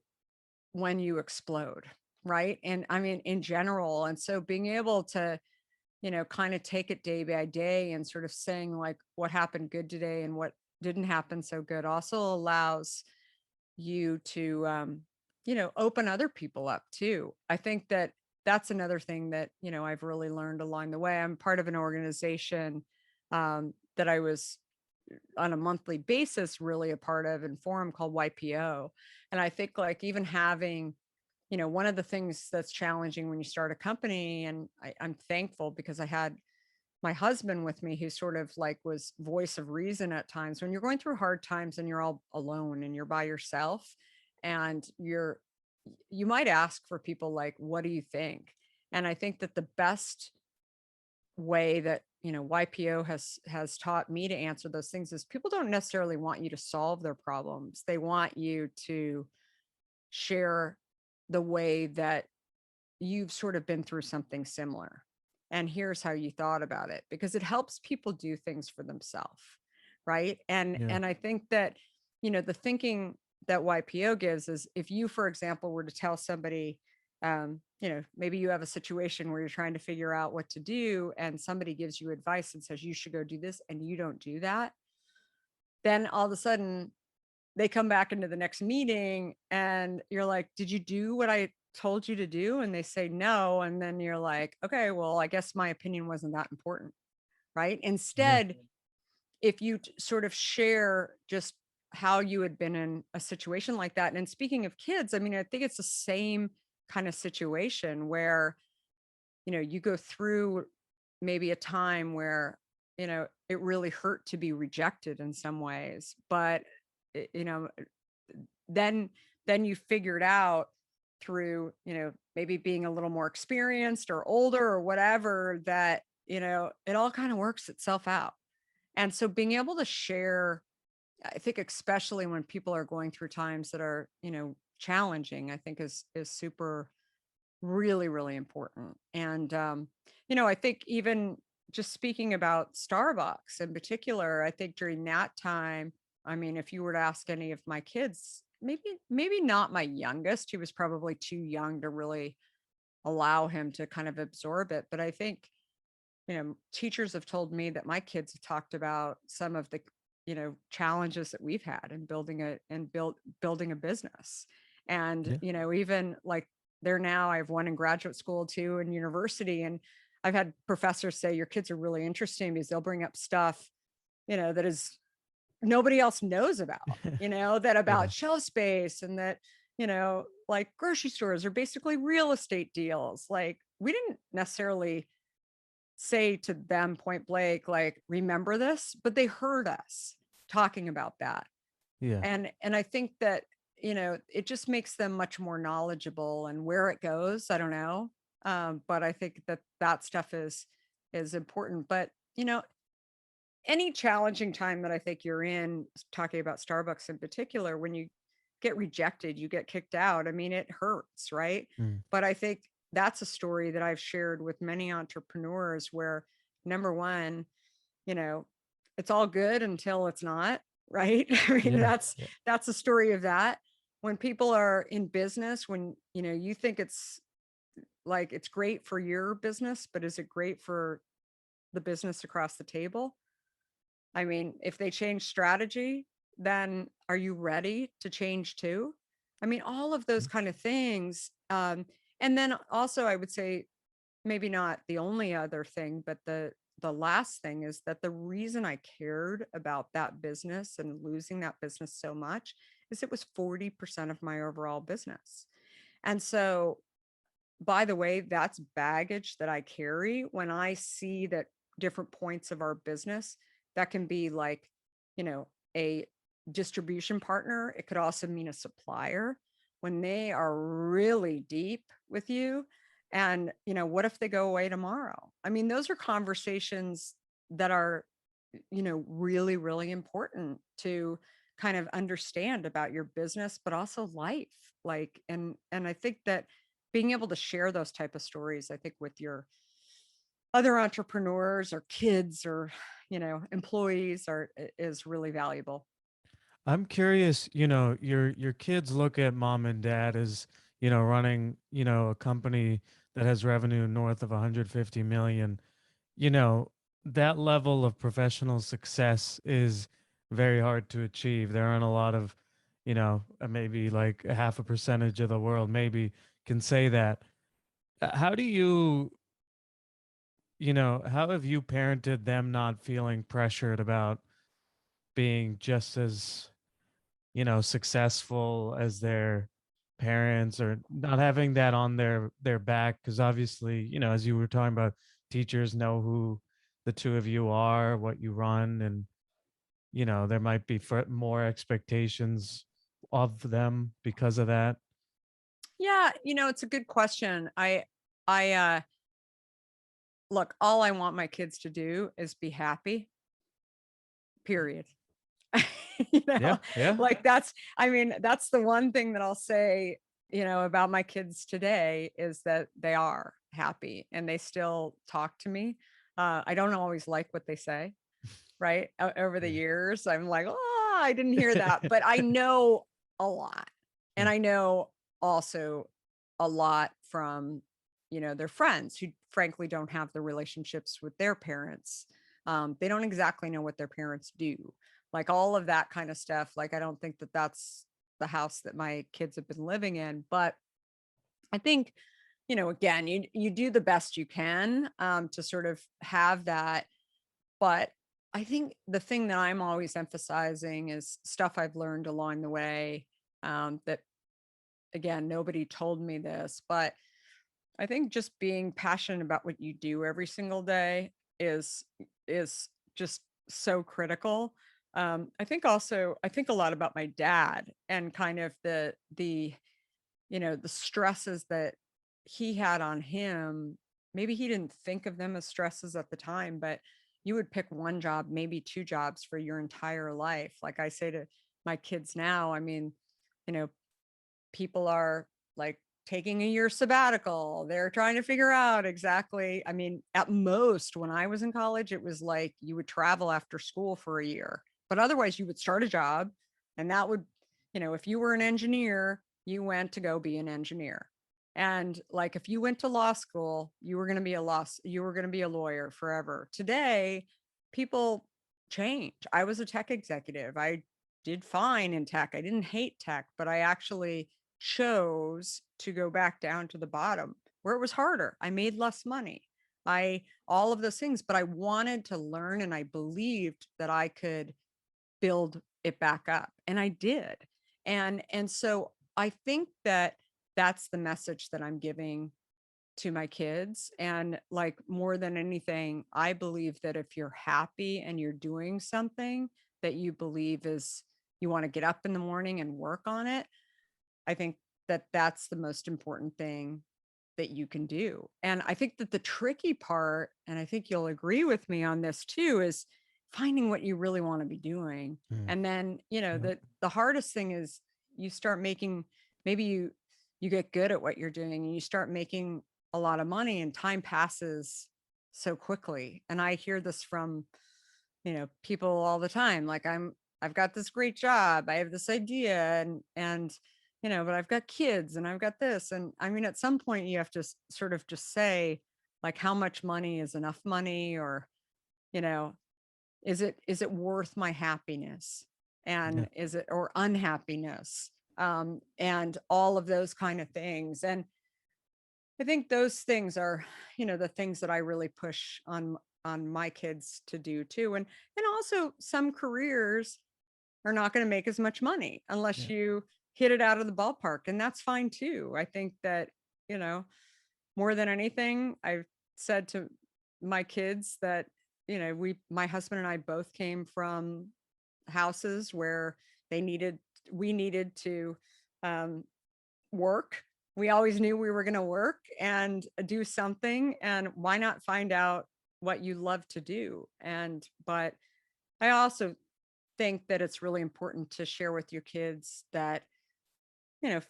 Speaker 2: when you explode, right? And I mean, in general. And so being able to, kind of take it day by day and sort of saying like what happened good today and what didn't happen so good also allows you to open other people up too. I think that that's another thing that, I've really learned along the way. I'm part of an organization that I was on a monthly basis really a part of, and forum called YPO. And I think like even having, one of the things that's challenging when you start a company, and I'm thankful because I had my husband with me who sort of like was voice of reason at times when you're going through hard times and you're all alone and you're by yourself, and you might ask for people like, what do you think? And I think that the best way that, YPO has taught me to answer those things is people don't necessarily want you to solve their problems. They want you to share the way that you've sort of been through something similar. And here's how you thought about it, because it helps people do things for themselves. Right.
Speaker 1: Yeah.
Speaker 2: And I think that, the thinking that YPO gives is, if you, for example, were to tell somebody, maybe you have a situation where you're trying to figure out what to do, and somebody gives you advice and says you should go do this, and you don't do that, then all of a sudden they come back into the next meeting and you're like, did you do what I told you to do? And they say no. And then you're like, okay, well, I guess my opinion wasn't that important. Right.
Speaker 1: Yeah.
Speaker 2: Instead, if you sort of share just how you had been in a situation like that. And speaking of kids, I mean, I think it's the same kind of situation where, you go through maybe a time where, it really hurt to be rejected in some ways, but, you know, then you figured out through, maybe being a little more experienced or older or whatever, that, it all kind of works itself out. And so being able to share, I think especially when people are going through times that are, challenging, I think is super, really, really important. And I think even just speaking about Starbucks in particular, I think during that time, I mean, if you were to ask any of my kids, maybe not my youngest, he was probably too young to really allow him to kind of absorb it. But I think, teachers have told me that my kids have talked about some of the, challenges that we've had in building a business. And,
Speaker 1: Yeah.
Speaker 2: even like, they're now, I have one in graduate school, two in university. And I've had professors say, your kids are really interesting because they'll bring up stuff, that is nobody else knows about, that
Speaker 1: Yeah.
Speaker 2: about shelf space, and that, like grocery stores are basically real estate deals. Like, we didn't necessarily say to them point blank, like, remember this, but they heard us talking about that.
Speaker 1: Yeah.
Speaker 2: And I think that, it just makes them much more knowledgeable, and where it goes, I don't know. But I think that that stuff is important. But, any challenging time that I think you're in, talking about Starbucks in particular, when you get rejected, you get kicked out. I mean, it hurts, right?
Speaker 1: Mm.
Speaker 2: But I think that's a story that I've shared with many entrepreneurs where, number one, you know, it's all good until it's not, right? I mean,
Speaker 1: Yeah. Yeah.
Speaker 2: that's a story of that. When people are in business, when, you think it's like it's great for your business, but is it great for the business across the table? I mean, if they change strategy, then are you ready to change too? I mean, all of those
Speaker 1: Mm.
Speaker 2: kind of things. And then also, I would say, maybe not the only other thing, but the last thing is that the reason I cared about that business and losing that business so much is it was 40% of my overall business. And so, by the way, that's baggage that I carry when I see that different points of our business, that can be like, a distribution partner. It could also mean a supplier when they are really deep with you. And, what if they go away tomorrow? I mean, those are conversations that are, really, really important to kind of understand about your business, but also life. Like, and I think that being able to share those type of stories, I think, with your other entrepreneurs or kids or, employees is really valuable.
Speaker 1: I'm curious, your kids look at mom and dad as, running, a company that has revenue north of 150 million. You know, that level of professional success is very hard to achieve. There aren't a lot of, maybe like a half a percentage of the world maybe can say that. How do you, how have you parented them not feeling pressured about being just as, successful as their parents, or not having that on their back? Because obviously, as you were talking about, teachers know who the two of you are, what you run, and there might be more expectations of them because of that.
Speaker 2: Yeah, it's a good question. I look, all I want my kids to do is be happy, period. you
Speaker 1: Yeah,
Speaker 2: know,
Speaker 1: yeah.
Speaker 2: like, that's, I mean, that's the one thing that I'll say, about my kids today is that they are happy and they still talk to me. I don't always like what they say, right? Over the
Speaker 1: Yeah.
Speaker 2: years, I'm like, oh, I didn't hear that, but I know a lot. And
Speaker 1: Yeah.
Speaker 2: I know also a lot from, their friends who frankly don't have the relationships with their parents. They don't exactly know what their parents do, like all of that kind of stuff. Like, I don't think that that's the house that my kids have been living in, but I think, again, you do the best you can to sort of have that. But I think the thing that I'm always emphasizing is stuff I've learned along the way. That again, nobody told me this, but I think just being passionate about what you do every single day is is just so critical. I think a lot about my dad and kind of the stresses that he had on him. Maybe he didn't think of them as stresses at the time, but you would pick one job, maybe two jobs for your entire life. Like I say to my kids now, I mean, you know, people are like taking a year sabbatical. They're trying to figure out exactly. I mean, at most, when I was in college, it was like you would travel after school for a year, but otherwise, you would start a job. And that would, if you were an engineer, you went to go be an engineer. And like if you went to law school, you were going to be a lawyer forever. Today, people change. I was a tech executive. I did fine in tech. I didn't hate tech, but I actually chose to go back down to the bottom where it was harder. I made less money. All of those things, but I wanted to learn and I believed that I could build it back up. And I did. And so I think that that's the message that I'm giving to my kids. And like more than anything, I believe that if you're happy and you're doing something that you believe is you want to get up in the morning and work on it, I think that that's the most important thing that you can do. And I think that the tricky part, and I think you'll agree with me on this too, is finding what you really want to be doing.
Speaker 1: Yeah.
Speaker 2: And then,
Speaker 1: Yep.
Speaker 2: the hardest thing is you start making, maybe you get good at what you're doing and you start making a lot of money and time passes so quickly. And I hear this from, people all the time. Like I've got this great job. I have this idea and but I've got kids and I've got this. And I mean, at some point you have to sort of just say, like, how much money is enough money? Or, you know, is it worth my happiness?
Speaker 1: Yeah.
Speaker 2: And is it, or unhappiness? And all of those kind of things. And I think those things are, the things that I really push on my kids to do too. And also some careers are not going to make as much money unless
Speaker 1: Yeah.
Speaker 2: you hit it out of the ballpark. And that's fine too. I think that, you know, more than anything, I've said to my kids that, my husband and I both came from houses where they needed, we needed to um, work. We always knew we were going to work and do something. And why not find out what you love to do? But I also think that it's really important to share with your kids that,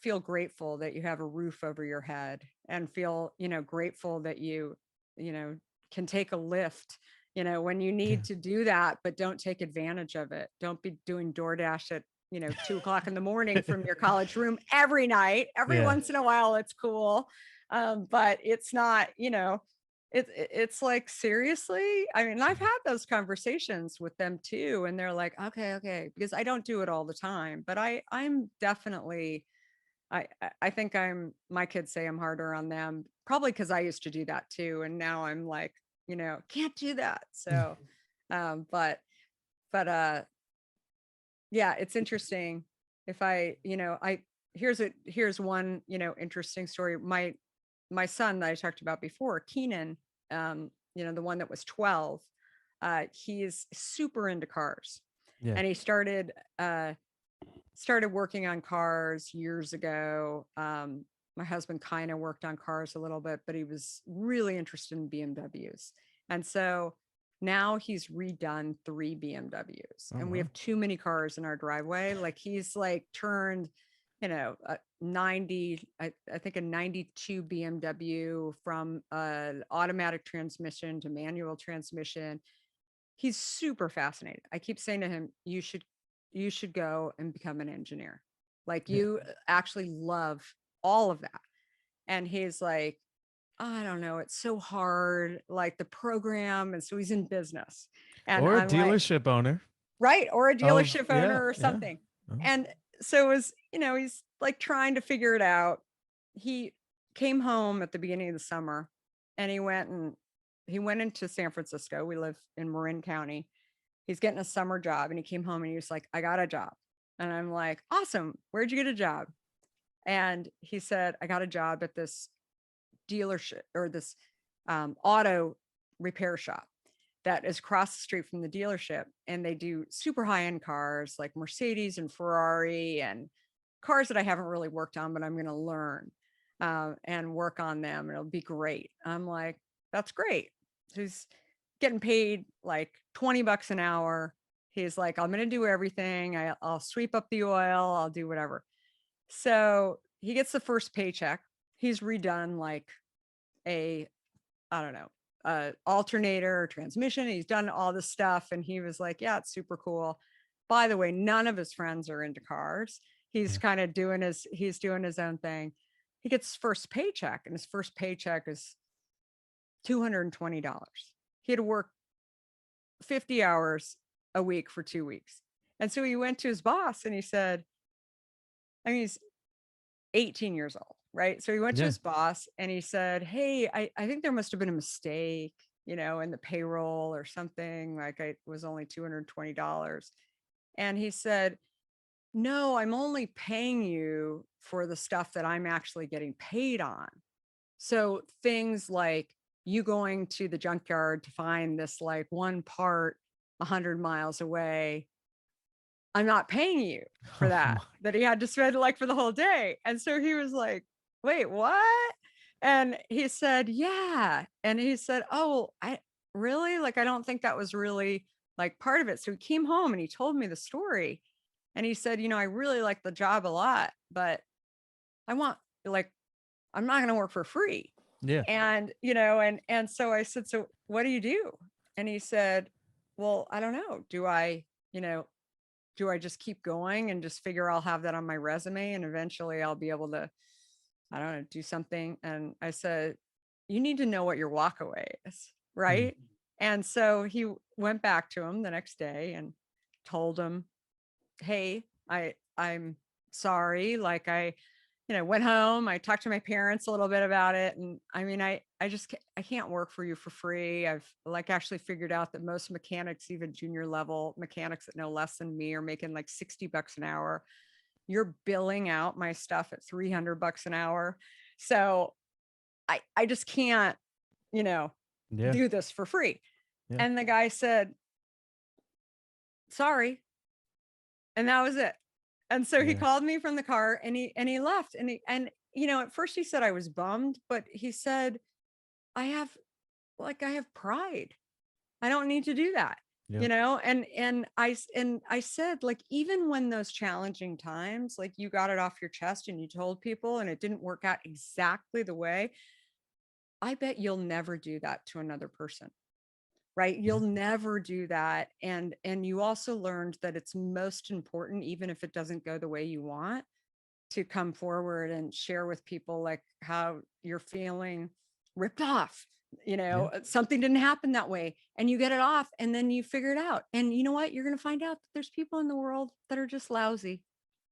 Speaker 2: feel grateful that you have a roof over your head and feel, grateful that you know, can take a lift, when you
Speaker 1: Yeah.
Speaker 2: need to do that, but don't take advantage of it. Don't be doing DoorDash at, 2 o'clock in the morning from your college room every night. Every
Speaker 1: Yeah.
Speaker 2: once in a while, it's cool. But it's not, it's like, seriously. I mean, I've had those conversations with them too, and they're like, okay, because I don't do it all the time, but I'm definitely, I think my kids say I'm harder on them, probably because I used to do that too. And now I'm like, can't do that. So, um, but, but yeah, it's interesting. If I, here's one, interesting story. My son that I talked about before, Keenan, the one that was 12, he's super into cars.
Speaker 1: Yeah.
Speaker 2: And he started working on cars years ago. My husband kind of worked on cars a little bit, but he was really interested in BMWs. And so now he's redone 3 BMWs
Speaker 1: Oh
Speaker 2: and we
Speaker 1: wow.
Speaker 2: have too many cars in our driveway. Like he's like turned a 90, I think a 92 BMW from automatic transmission to manual transmission. He's super fascinated. I keep saying to him, you should go and become an engineer. Like
Speaker 1: Yeah.
Speaker 2: you actually love all of that. And he's like, I don't know, it's so hard, like the program. And so he's in business. And
Speaker 1: Or a
Speaker 2: I'm like,
Speaker 1: dealership owner
Speaker 2: right, or a
Speaker 1: of,
Speaker 2: dealership
Speaker 1: yeah,
Speaker 2: owner or
Speaker 1: yeah.
Speaker 2: something.
Speaker 1: Oh,
Speaker 2: And so it was, he's like trying to figure it out. He came home at the beginning of the summer and he went into San Francisco. We live in Marin County. He's getting a summer job and he came home and he was like, I got a job. And I'm like, awesome. Where'd you get a job? And he said, I got a job at this dealership or this auto repair shop that is across the street from the dealership. And they do super high end cars like Mercedes and Ferrari and cars that I haven't really worked on, but I'm going to learn and work on them. And it'll be great. I'm like, that's great. So he's getting paid like 20 bucks an hour. He's like, I'm going to do everything. I'll sweep up the oil. I'll do whatever. So he gets the first paycheck. He's redone like a, I don't know, alternator or transmission. He's done all this stuff. And he was like, yeah, it's super cool. By the way, none of his friends are into cars. He's
Speaker 1: yeah.
Speaker 2: kind of he's doing his own thing. He gets his first paycheck and his first paycheck is $220. He had to work 50 hours a week for 2 weeks. And so he went to his boss and he said, I mean, he's 18 years old, right? So he went to
Speaker 1: Yeah.
Speaker 2: his boss and he said, hey, I think there must have been a mistake, in the payroll or something. Like I was only $220. And he said, no, I'm only paying you for the stuff that I'm actually getting paid on. So things like you going to the junkyard to find this like one part 100 miles away, I'm not paying you for
Speaker 1: Oh my.
Speaker 2: that he had to spend like for the whole day. And so he was like, wait, what? And he said, yeah. And he said, oh, I really, like, I don't think that was really like part of it. So he came home and he told me the story and he said, I really like the job a lot, but I want like, I'm not going to work for free.
Speaker 1: Yeah.
Speaker 2: And, and so I said, so what do you do? And he said, well, I don't know. You know, do I just keep going and just figure I'll have that on my resume and eventually I'll be able to, I don't know, do something? And I said, you need to know what your walkaway is,
Speaker 1: Mm.
Speaker 2: right? And so he went back to him the next day and told him, hey, I'm sorry. Like went home, I talked to my parents a little bit about it. And I mean, I can't work for you for free. I've like actually figured out that most mechanics, even junior level mechanics that know less than me are making like 60 bucks an hour. You're billing out my stuff at 300 bucks an hour. So I just can't, you know,
Speaker 1: Yeah.
Speaker 2: do this for free.
Speaker 1: Yeah.
Speaker 2: And the guy said, sorry. And that was it. And so he
Speaker 1: Yeah.
Speaker 2: called me from the car and he left and at first he said I was bummed, but he said, I have I have pride. I don't need to do that.
Speaker 1: Yeah.
Speaker 2: And I said, like, even when those challenging times, like you got it off your chest and you told people and it didn't work out exactly the way, I bet you'll never do that to another person. Right?
Speaker 1: Yeah.
Speaker 2: You'll never do that. And you also learned that it's most important, even if it doesn't go the way you want, to come forward and share with people like how you're feeling ripped off.
Speaker 1: Yeah.
Speaker 2: Something didn't happen that way and you get it off and then you figure it out. And you know what? You're going to find out that there's people in the world that are just lousy,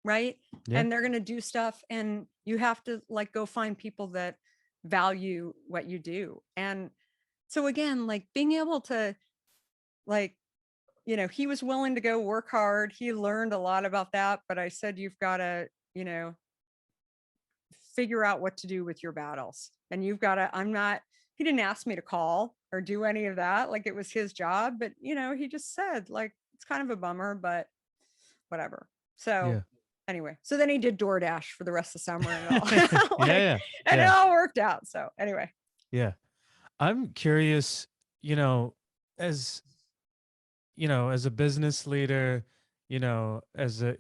Speaker 2: right?
Speaker 1: Yeah.
Speaker 2: And they're going to do stuff and you have to like go find people that value what you do. And so again, like being able to like, he was willing to go work hard. He learned a lot about that, but I said, you've got to, figure out what to do with your battles. And you've got to, he didn't ask me to call or do any of that. Like it was his job, but he just said like, it's kind of a bummer, but whatever. So
Speaker 1: Yeah.
Speaker 2: anyway, so then he did DoorDash for the rest of the summer and all like,
Speaker 1: Yeah.
Speaker 2: and it
Speaker 1: Yeah.
Speaker 2: all worked out. So anyway.
Speaker 1: Yeah. I'm curious, you know, as as a business leader, as a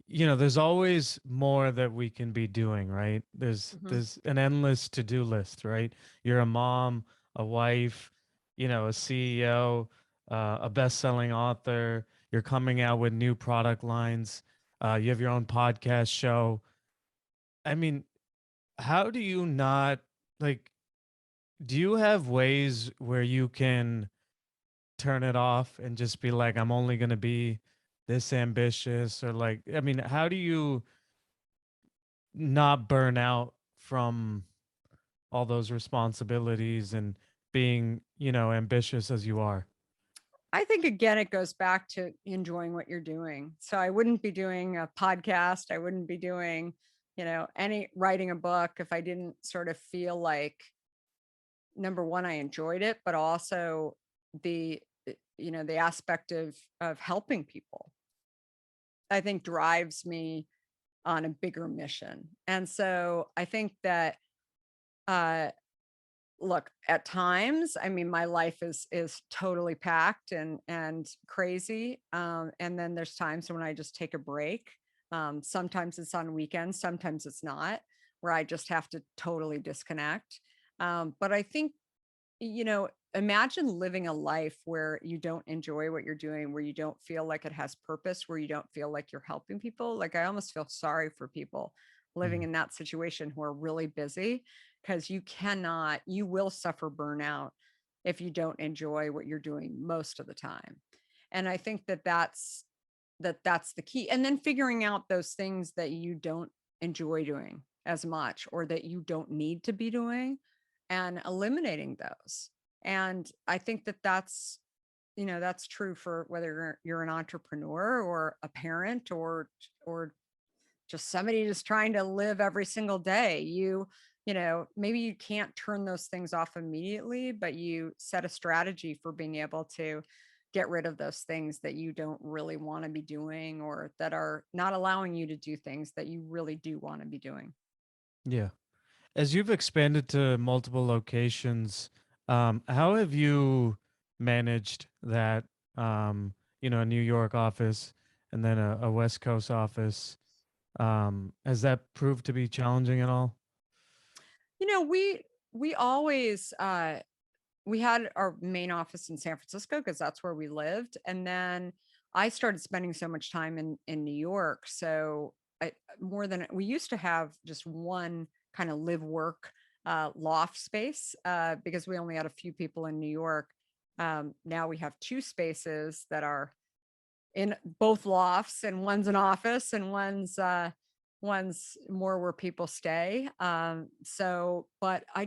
Speaker 1: there's always more that we can be doing, right? there's
Speaker 2: Mhm.
Speaker 1: there's an endless to-do list, right? You're a mom, a wife, a CEO, a best-selling author. You're coming out with new product lines. You have your own podcast show. I mean, how do you not, like, do you have ways where you can turn it off and just be like, I'm only going to be this ambitious? Or, like, I mean, how do you not burn out from all those responsibilities and being, ambitious as you are?
Speaker 2: I think again, it goes back to enjoying what you're doing. So I wouldn't be doing a podcast. I wouldn't be doing, any writing a book if I didn't sort of feel like, number one, I enjoyed it, but also the, the aspect of helping people, I think drives me on a bigger mission. And so I think that, uh, look, at times, I mean, my life is totally packed and crazy. And then there's times when I just take a break. Sometimes it's on weekends, sometimes it's not, where I just have to totally disconnect. But I think, imagine living a life where you don't enjoy what you're doing, where you don't feel like it has purpose, where you don't feel like you're helping people. Like, I almost feel sorry for people living
Speaker 1: Mm.
Speaker 2: in that situation who are really busy, because you will suffer burnout if you don't enjoy what you're doing most of the time. And I think that that's the key. And then figuring out those things that you don't enjoy doing as much, or that you don't need to be doing, and eliminating those. And I think that that's true for whether you're an entrepreneur or a parent, or just somebody just trying to live every single day. Maybe you can't turn those things off immediately, but you set a strategy for being able to get rid of those things that you don't really want to be doing, or that are not allowing you to do things that you really do want to be doing.
Speaker 1: Yeah. As you've expanded to multiple locations, how have you managed that? A New York office and then a West Coast office. Has that proved to be challenging at all?
Speaker 2: We always we had our main office in San Francisco because that's where we lived. And then I started spending so much time in New York. So more than we used to have just one kind of live work loft space, because we only had a few people in New York. Now we have two spaces that are in both lofts, and one's an office, and one's more where people stay. So, but I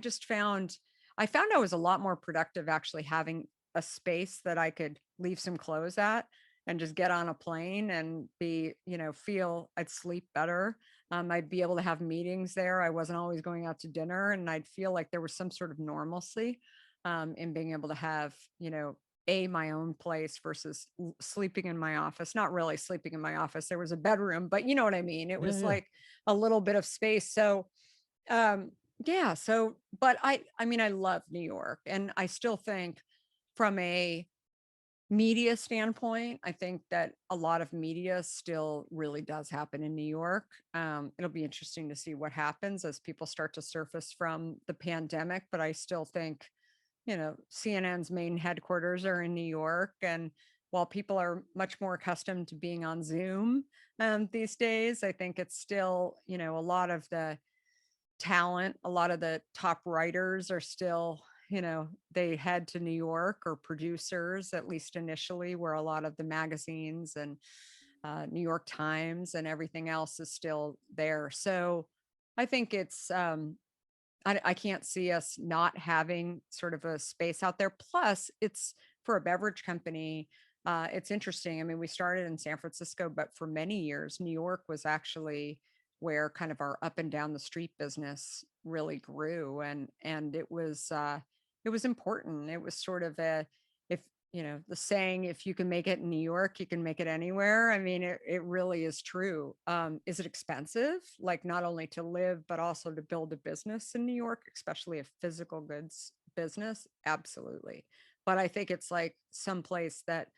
Speaker 2: found I was a lot more productive actually having a space that I could leave some clothes at and just get on a plane and feel I'd sleep better. I'd be able to have meetings there. I wasn't always going out to dinner, and I'd feel like there was some sort of normalcy in being able to have, my own place versus sleeping in my office. Not really sleeping in my office. There was a bedroom, but you know what I mean? It
Speaker 1: Yeah,
Speaker 2: was
Speaker 1: yeah.
Speaker 2: like a little bit of space. So, um, yeah. So, but I mean, I love New York, and I still think from a media standpoint, I think that a lot of media still really does happen in New York. It'll be interesting to see what happens as people start to surface from the pandemic, but I still think, CNN's main headquarters are in New York. And while people are much more accustomed to being on Zoom these days, I think it's still, a lot of the talent, a lot of the top writers are still, they head to New York, or producers, at least initially, where a lot of the magazines and New York Times and everything else is still there. So I think I can't see us not having sort of a space out there. Plus, it's for a beverage company. It's interesting. I mean, we started in San Francisco, but for many years, New York was actually where kind of our up and down the street business really grew, and it was important. It was sort of a, if the saying, if you can make it in New York, you can make it anywhere. I mean, it really is true. Is it expensive? Like, not only to live, but also to build a business in New York, especially a physical goods business? Absolutely. But I think it's like someplace that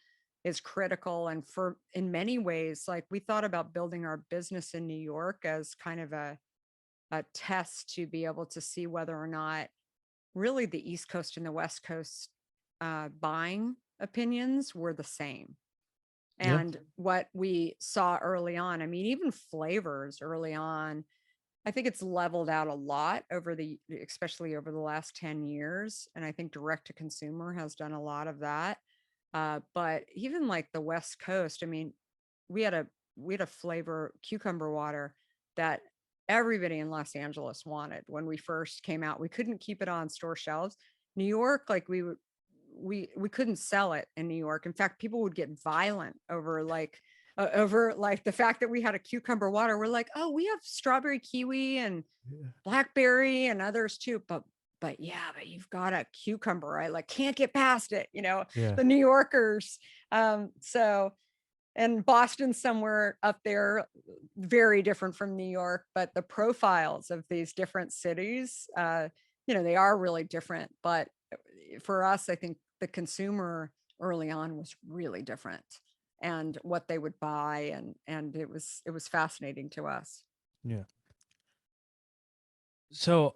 Speaker 2: is critical. And for in many ways, like we thought about building our business in New York as kind of a test to be able to see whether or not really the East Coast and the West Coast buying opinions were the same.
Speaker 1: Yeah.
Speaker 2: And what we saw early on, I mean, even flavors early on, I think it's leveled out a lot over especially over the last 10 years. And I think direct to consumer has done a lot of that. But even like the West Coast, I mean, we had a we had a flavor cucumber water that everybody in Los Angeles wanted when we first came out. We couldn't keep it on store shelves. New York, like we couldn't sell it in New York. In fact, people would get violent over like the fact that we had a cucumber water. We're like, oh, we have strawberry kiwi and
Speaker 1: Yeah.
Speaker 2: blackberry and others too, but yeah, but you've got a cucumber. I like can't get past it,
Speaker 1: Yeah.
Speaker 2: the New Yorkers. So and Boston somewhere up there, very different from New York, but the profiles of these different cities, they are really different. But for us, I think the consumer early on was really different and what they would buy. And it was fascinating to us.
Speaker 1: Yeah. So,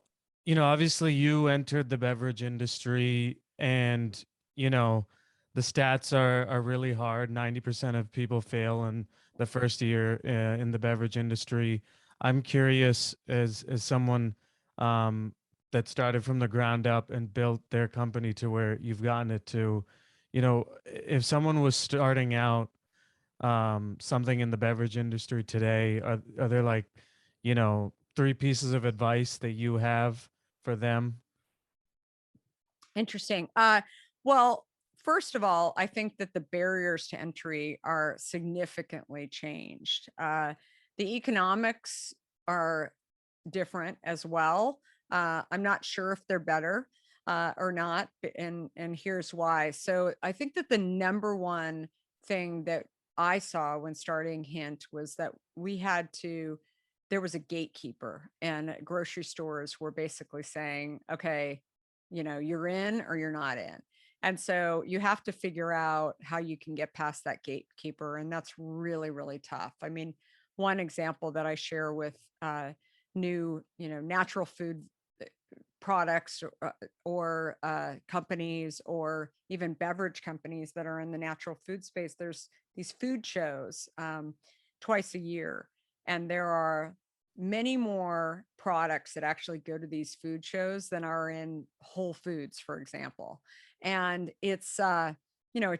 Speaker 1: obviously you entered the beverage industry and, you know, the stats are really hard. 90% of people fail in the first year in the beverage industry. I'm curious as someone that started from the ground up and built their company to where you've gotten it to, if someone was starting out something in the beverage industry today, are there like, three pieces of advice that you have for them?
Speaker 2: Interesting. Well, first of all, I think that the barriers to entry are significantly changed. The economics are different as well. I'm not sure if they're better or not, and here's why. So I think that the number one thing that I saw when starting Hint was that there was a gatekeeper, and grocery stores were basically saying, okay, you're in or you're not in. And so you have to figure out how you can get past that gatekeeper. And that's really, really tough. I mean, one example that I share with new, natural food products or companies or even beverage companies that are in the natural food space, there's these food shows twice a year. And there are many more products that actually go to these food shows than are in Whole Foods, for example. And it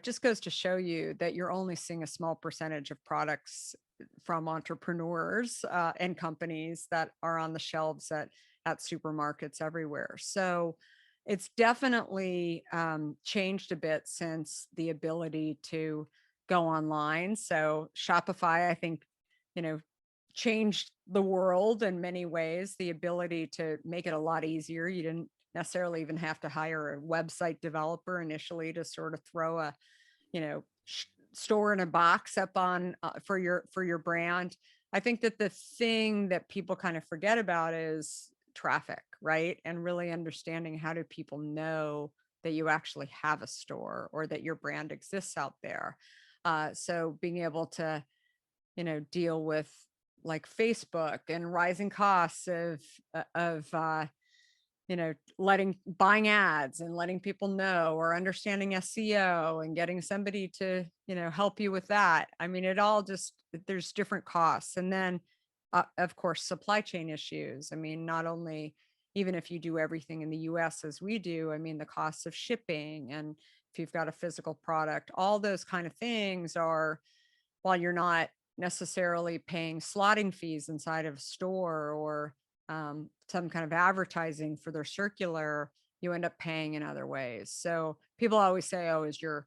Speaker 2: just goes to show you that you're only seeing a small percentage of products from entrepreneurs and companies that are on the shelves at supermarkets everywhere. So it's definitely changed a bit since the ability to go online. So Shopify, I think, changed the world in many ways, the ability to make it a lot easier. You didn't necessarily even have to hire a website developer initially to sort of throw a, store in a box up on for your brand. I think that the thing that people kind of forget about is traffic, right? And really understanding how do people know that you actually have a store or that your brand exists out there. So being able to, deal with like Facebook and rising costs of buying ads and letting people know, or understanding SEO and getting somebody to, help you with that. I mean, there's different costs. And then, of course, supply chain issues. I mean, not only even if you do everything in the US as we do, I mean, the costs of shipping and if you've got a physical product, all those kind of things are, while you're not necessarily paying slotting fees inside of a store or some kind of advertising for their circular, you end up paying in other ways. So people always say, oh, is your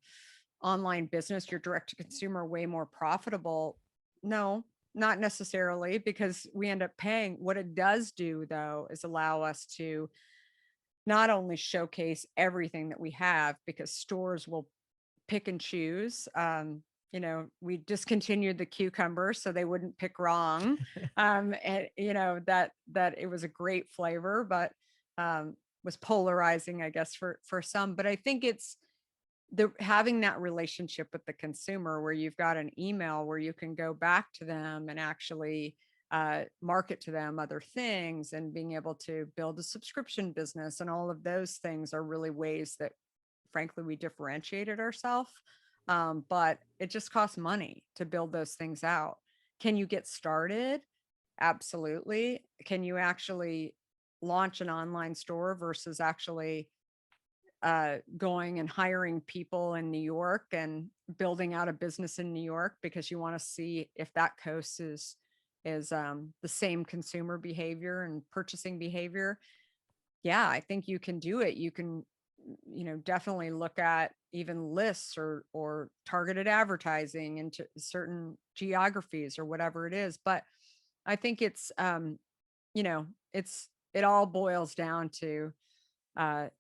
Speaker 2: online business, your direct to consumer, way more profitable? No, not necessarily, because we end up paying. What it does do, though, is allow us to not only showcase everything that we have, because stores will pick and choose. We discontinued the cucumber so they wouldn't pick wrong. And that it was a great flavor, but was polarizing, I guess, for some. But I think having that relationship with the consumer where you've got an email where you can go back to them and actually market to them other things, and being able to build a subscription business, and all of those things are really ways that frankly we differentiated ourselves. But it just costs money to build those things out. Can you get started? Absolutely. Can you actually launch an online store versus actually going and hiring people in New York and building out a business in New York because you want to see if that coast is the same consumer behavior and purchasing behavior? Yeah, I think you can do it. You can, definitely look at even lists or targeted advertising into certain geographies or whatever it is. But I think you know, it all boils down to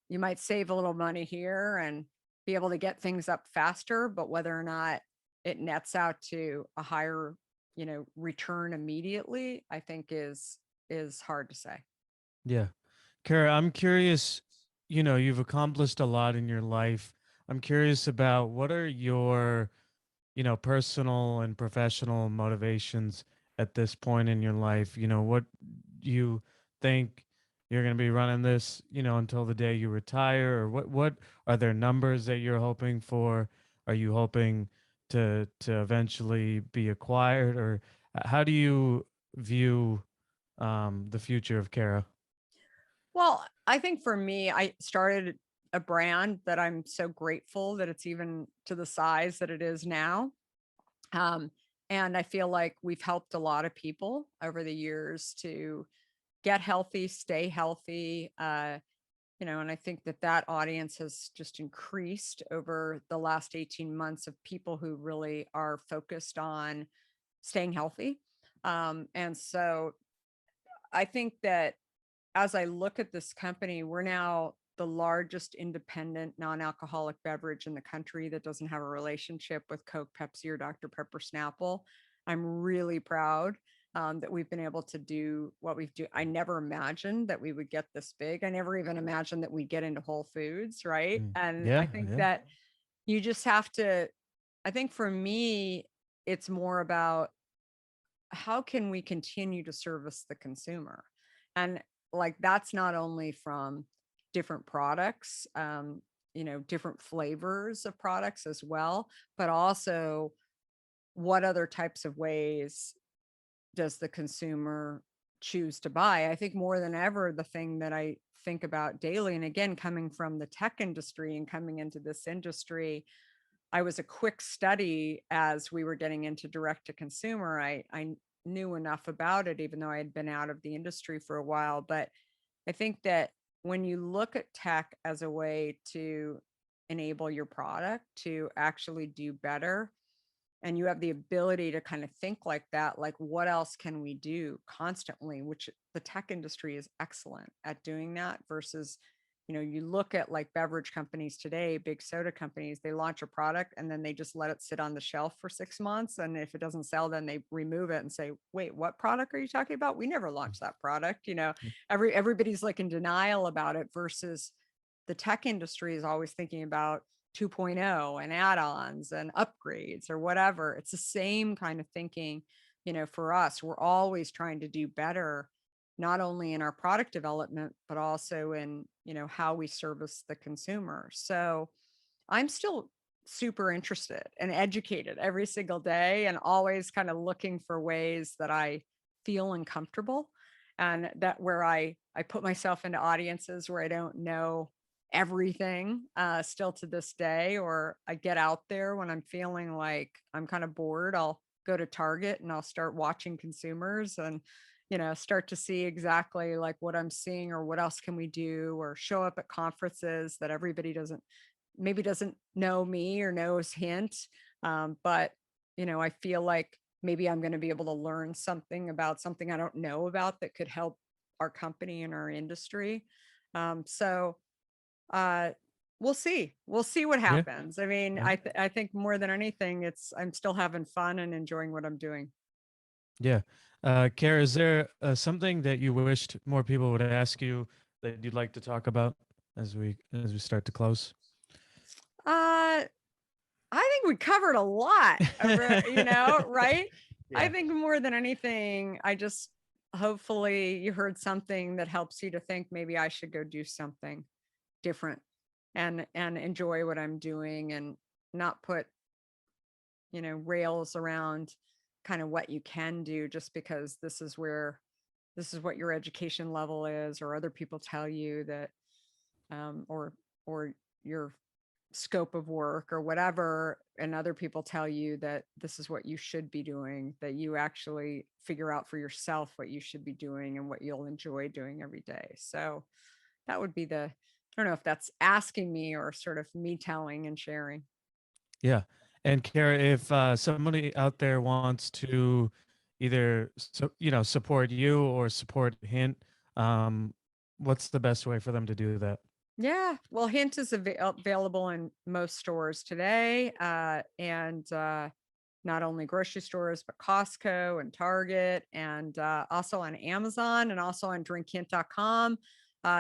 Speaker 2: you might save a little money here and be able to get things up faster, but whether or not it nets out to a higher, return immediately, I think is hard to say.
Speaker 1: Yeah. Kara, I'm curious, you've accomplished a lot in your life. I'm curious about what are your, personal and professional motivations at this point in your life? What you think you're going to be running this, until the day you retire, or what are there numbers that you're hoping for? Are you hoping to eventually be acquired, or how do you view the future of Kara?
Speaker 2: Well, I think for me, I started a brand that I'm so grateful that it's even to the size that it is now. Um, and I feel like we've helped a lot of people over the years to get healthy, stay healthy. And I think that that audience has just increased over the last 18 months of people who really are focused on staying healthy. And so I think that as I look at this company, we're now the largest independent non-alcoholic beverage in the country that doesn't have a relationship with Coke, Pepsi, or Dr. Pepper Snapple. I'm really proud that we've been able to do what we've do. I never imagined that we would get this big. I never even imagined that we'd get into Whole Foods, right?
Speaker 1: Mm.
Speaker 2: And I
Speaker 1: Yeah,
Speaker 2: think
Speaker 1: yeah.
Speaker 2: that you just have to, I think for me, it's more about how can we continue to service the consumer? And like that's not only from different products, different flavors of products as well, but also what other types of ways does the consumer choose to buy? I think more than ever, the thing that I think about daily, and again, coming from the tech industry and coming into this industry, I was a quick study as we were getting into direct to consumer. I knew enough about it, even though I had been out of the industry for a while. But I think that when you look at tech as a way to enable your product to actually do better, and you have the ability to kind of think like that, like what else can we do constantly, which the tech industry is excellent at doing that versus, you look at like beverage companies today, big soda companies, they launch a product and then they just let it sit on the shelf for 6 months, and if it doesn't sell, then they remove it and say, wait, what product are you talking about? We never launched that product. Everybody's like in denial about it, versus the tech industry is always thinking about 2.0 and add-ons and upgrades or whatever. It's the same kind of thinking, for us. We're always trying to do better, not only in our product development, but also in, how we service the consumer. So I'm still super interested and educated every single day, and always kind of looking for ways that I feel uncomfortable, and that where I put myself into audiences where I don't know everything, still to this day, or I get out there when I'm feeling like I'm kind of bored. I'll go to Target and I'll start watching consumers and, start to see exactly like what I'm seeing or what else can we do, or show up at conferences that everybody doesn't know me or knows Hint. But, I feel like maybe I'm going to be able to learn something about something I don't know about that could help our company and our industry. So uh, we'll see. We'll see what
Speaker 1: Yeah.
Speaker 2: happens. I mean,
Speaker 1: Yeah.
Speaker 2: I think more than anything, I'm still having fun and enjoying what I'm doing.
Speaker 1: Yeah. Kara, is there something that you wished more people would ask you that you'd like to talk about as we start to close?
Speaker 2: Uh, I think we covered a lot, you know, right? I
Speaker 1: Yeah.
Speaker 2: think more than anything, I just hopefully you heard something that helps you to think maybe I should go do something different and enjoy what I'm doing and not put, rails around kind of what you can do just because this is what your education level is, or other people tell you that, or your scope of work or whatever, and other people tell you that this is what you should be doing, that you actually figure out for yourself what you should be doing and what you'll enjoy doing every day. So that would be I don't know if that's asking me or sort of me telling and sharing.
Speaker 1: Yeah. And Kara, if somebody out there wants to either support you or support Hint, um, what's the best way for them to do that?
Speaker 2: Yeah, well, Hint is available in most stores today, and not only grocery stores, but Costco and Target, and also on Amazon and also on drinkhint.com.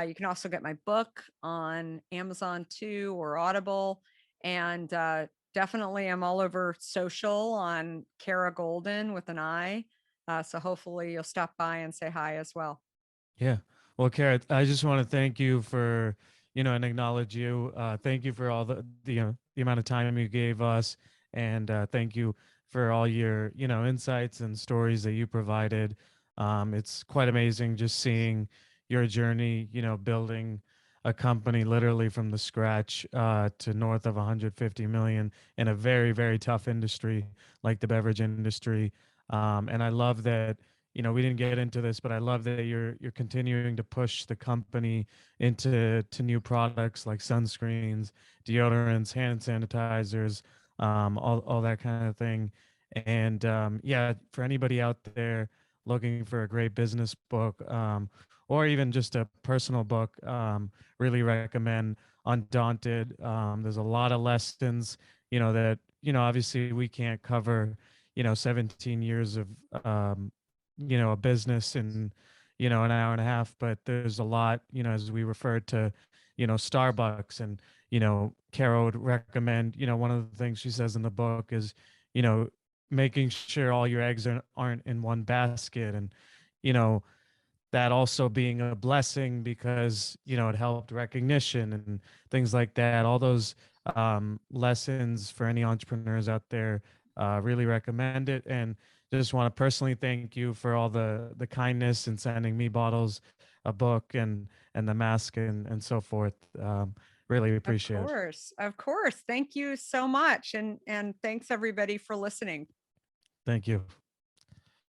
Speaker 2: You can also get my book on Amazon too, or Audible. And definitely, I'm all over social on Kara Goldin with an I. So hopefully, you'll stop by and say hi as well.
Speaker 1: Yeah. Well, Kara, I just want to thank you for, and acknowledge you. Thank you for all the amount of time you gave us, and thank you for all your, insights and stories that you provided. It's quite amazing just seeing your journey, building a company literally from the scratch to north of 150 million in a very, very tough industry like the beverage industry. And I love that we didn't get into this, but I love that you're continuing to push the company into new products like sunscreens, deodorants, hand sanitizers, all that kind of thing. And yeah, for anybody out there looking for a great business book, or even just a personal book, really recommend Undaunted. There's a lot of lessons, that obviously we can't cover 17 years of a business in an hour and a half, but there's a lot, as we referred to Starbucks. And Carol would recommend, one of the things she says in the book is you know making sure all your eggs aren't in one basket. And you know that also being a blessing because it helped recognition and things like that. All those lessons for any entrepreneurs out there, really recommend it. And just want to personally thank you for all the kindness and sending me bottles, a book, and the mask, and so forth. Really
Speaker 2: Of
Speaker 1: appreciate it.
Speaker 2: course, of course. Thank you so much, and thanks everybody for listening.
Speaker 1: Thank you.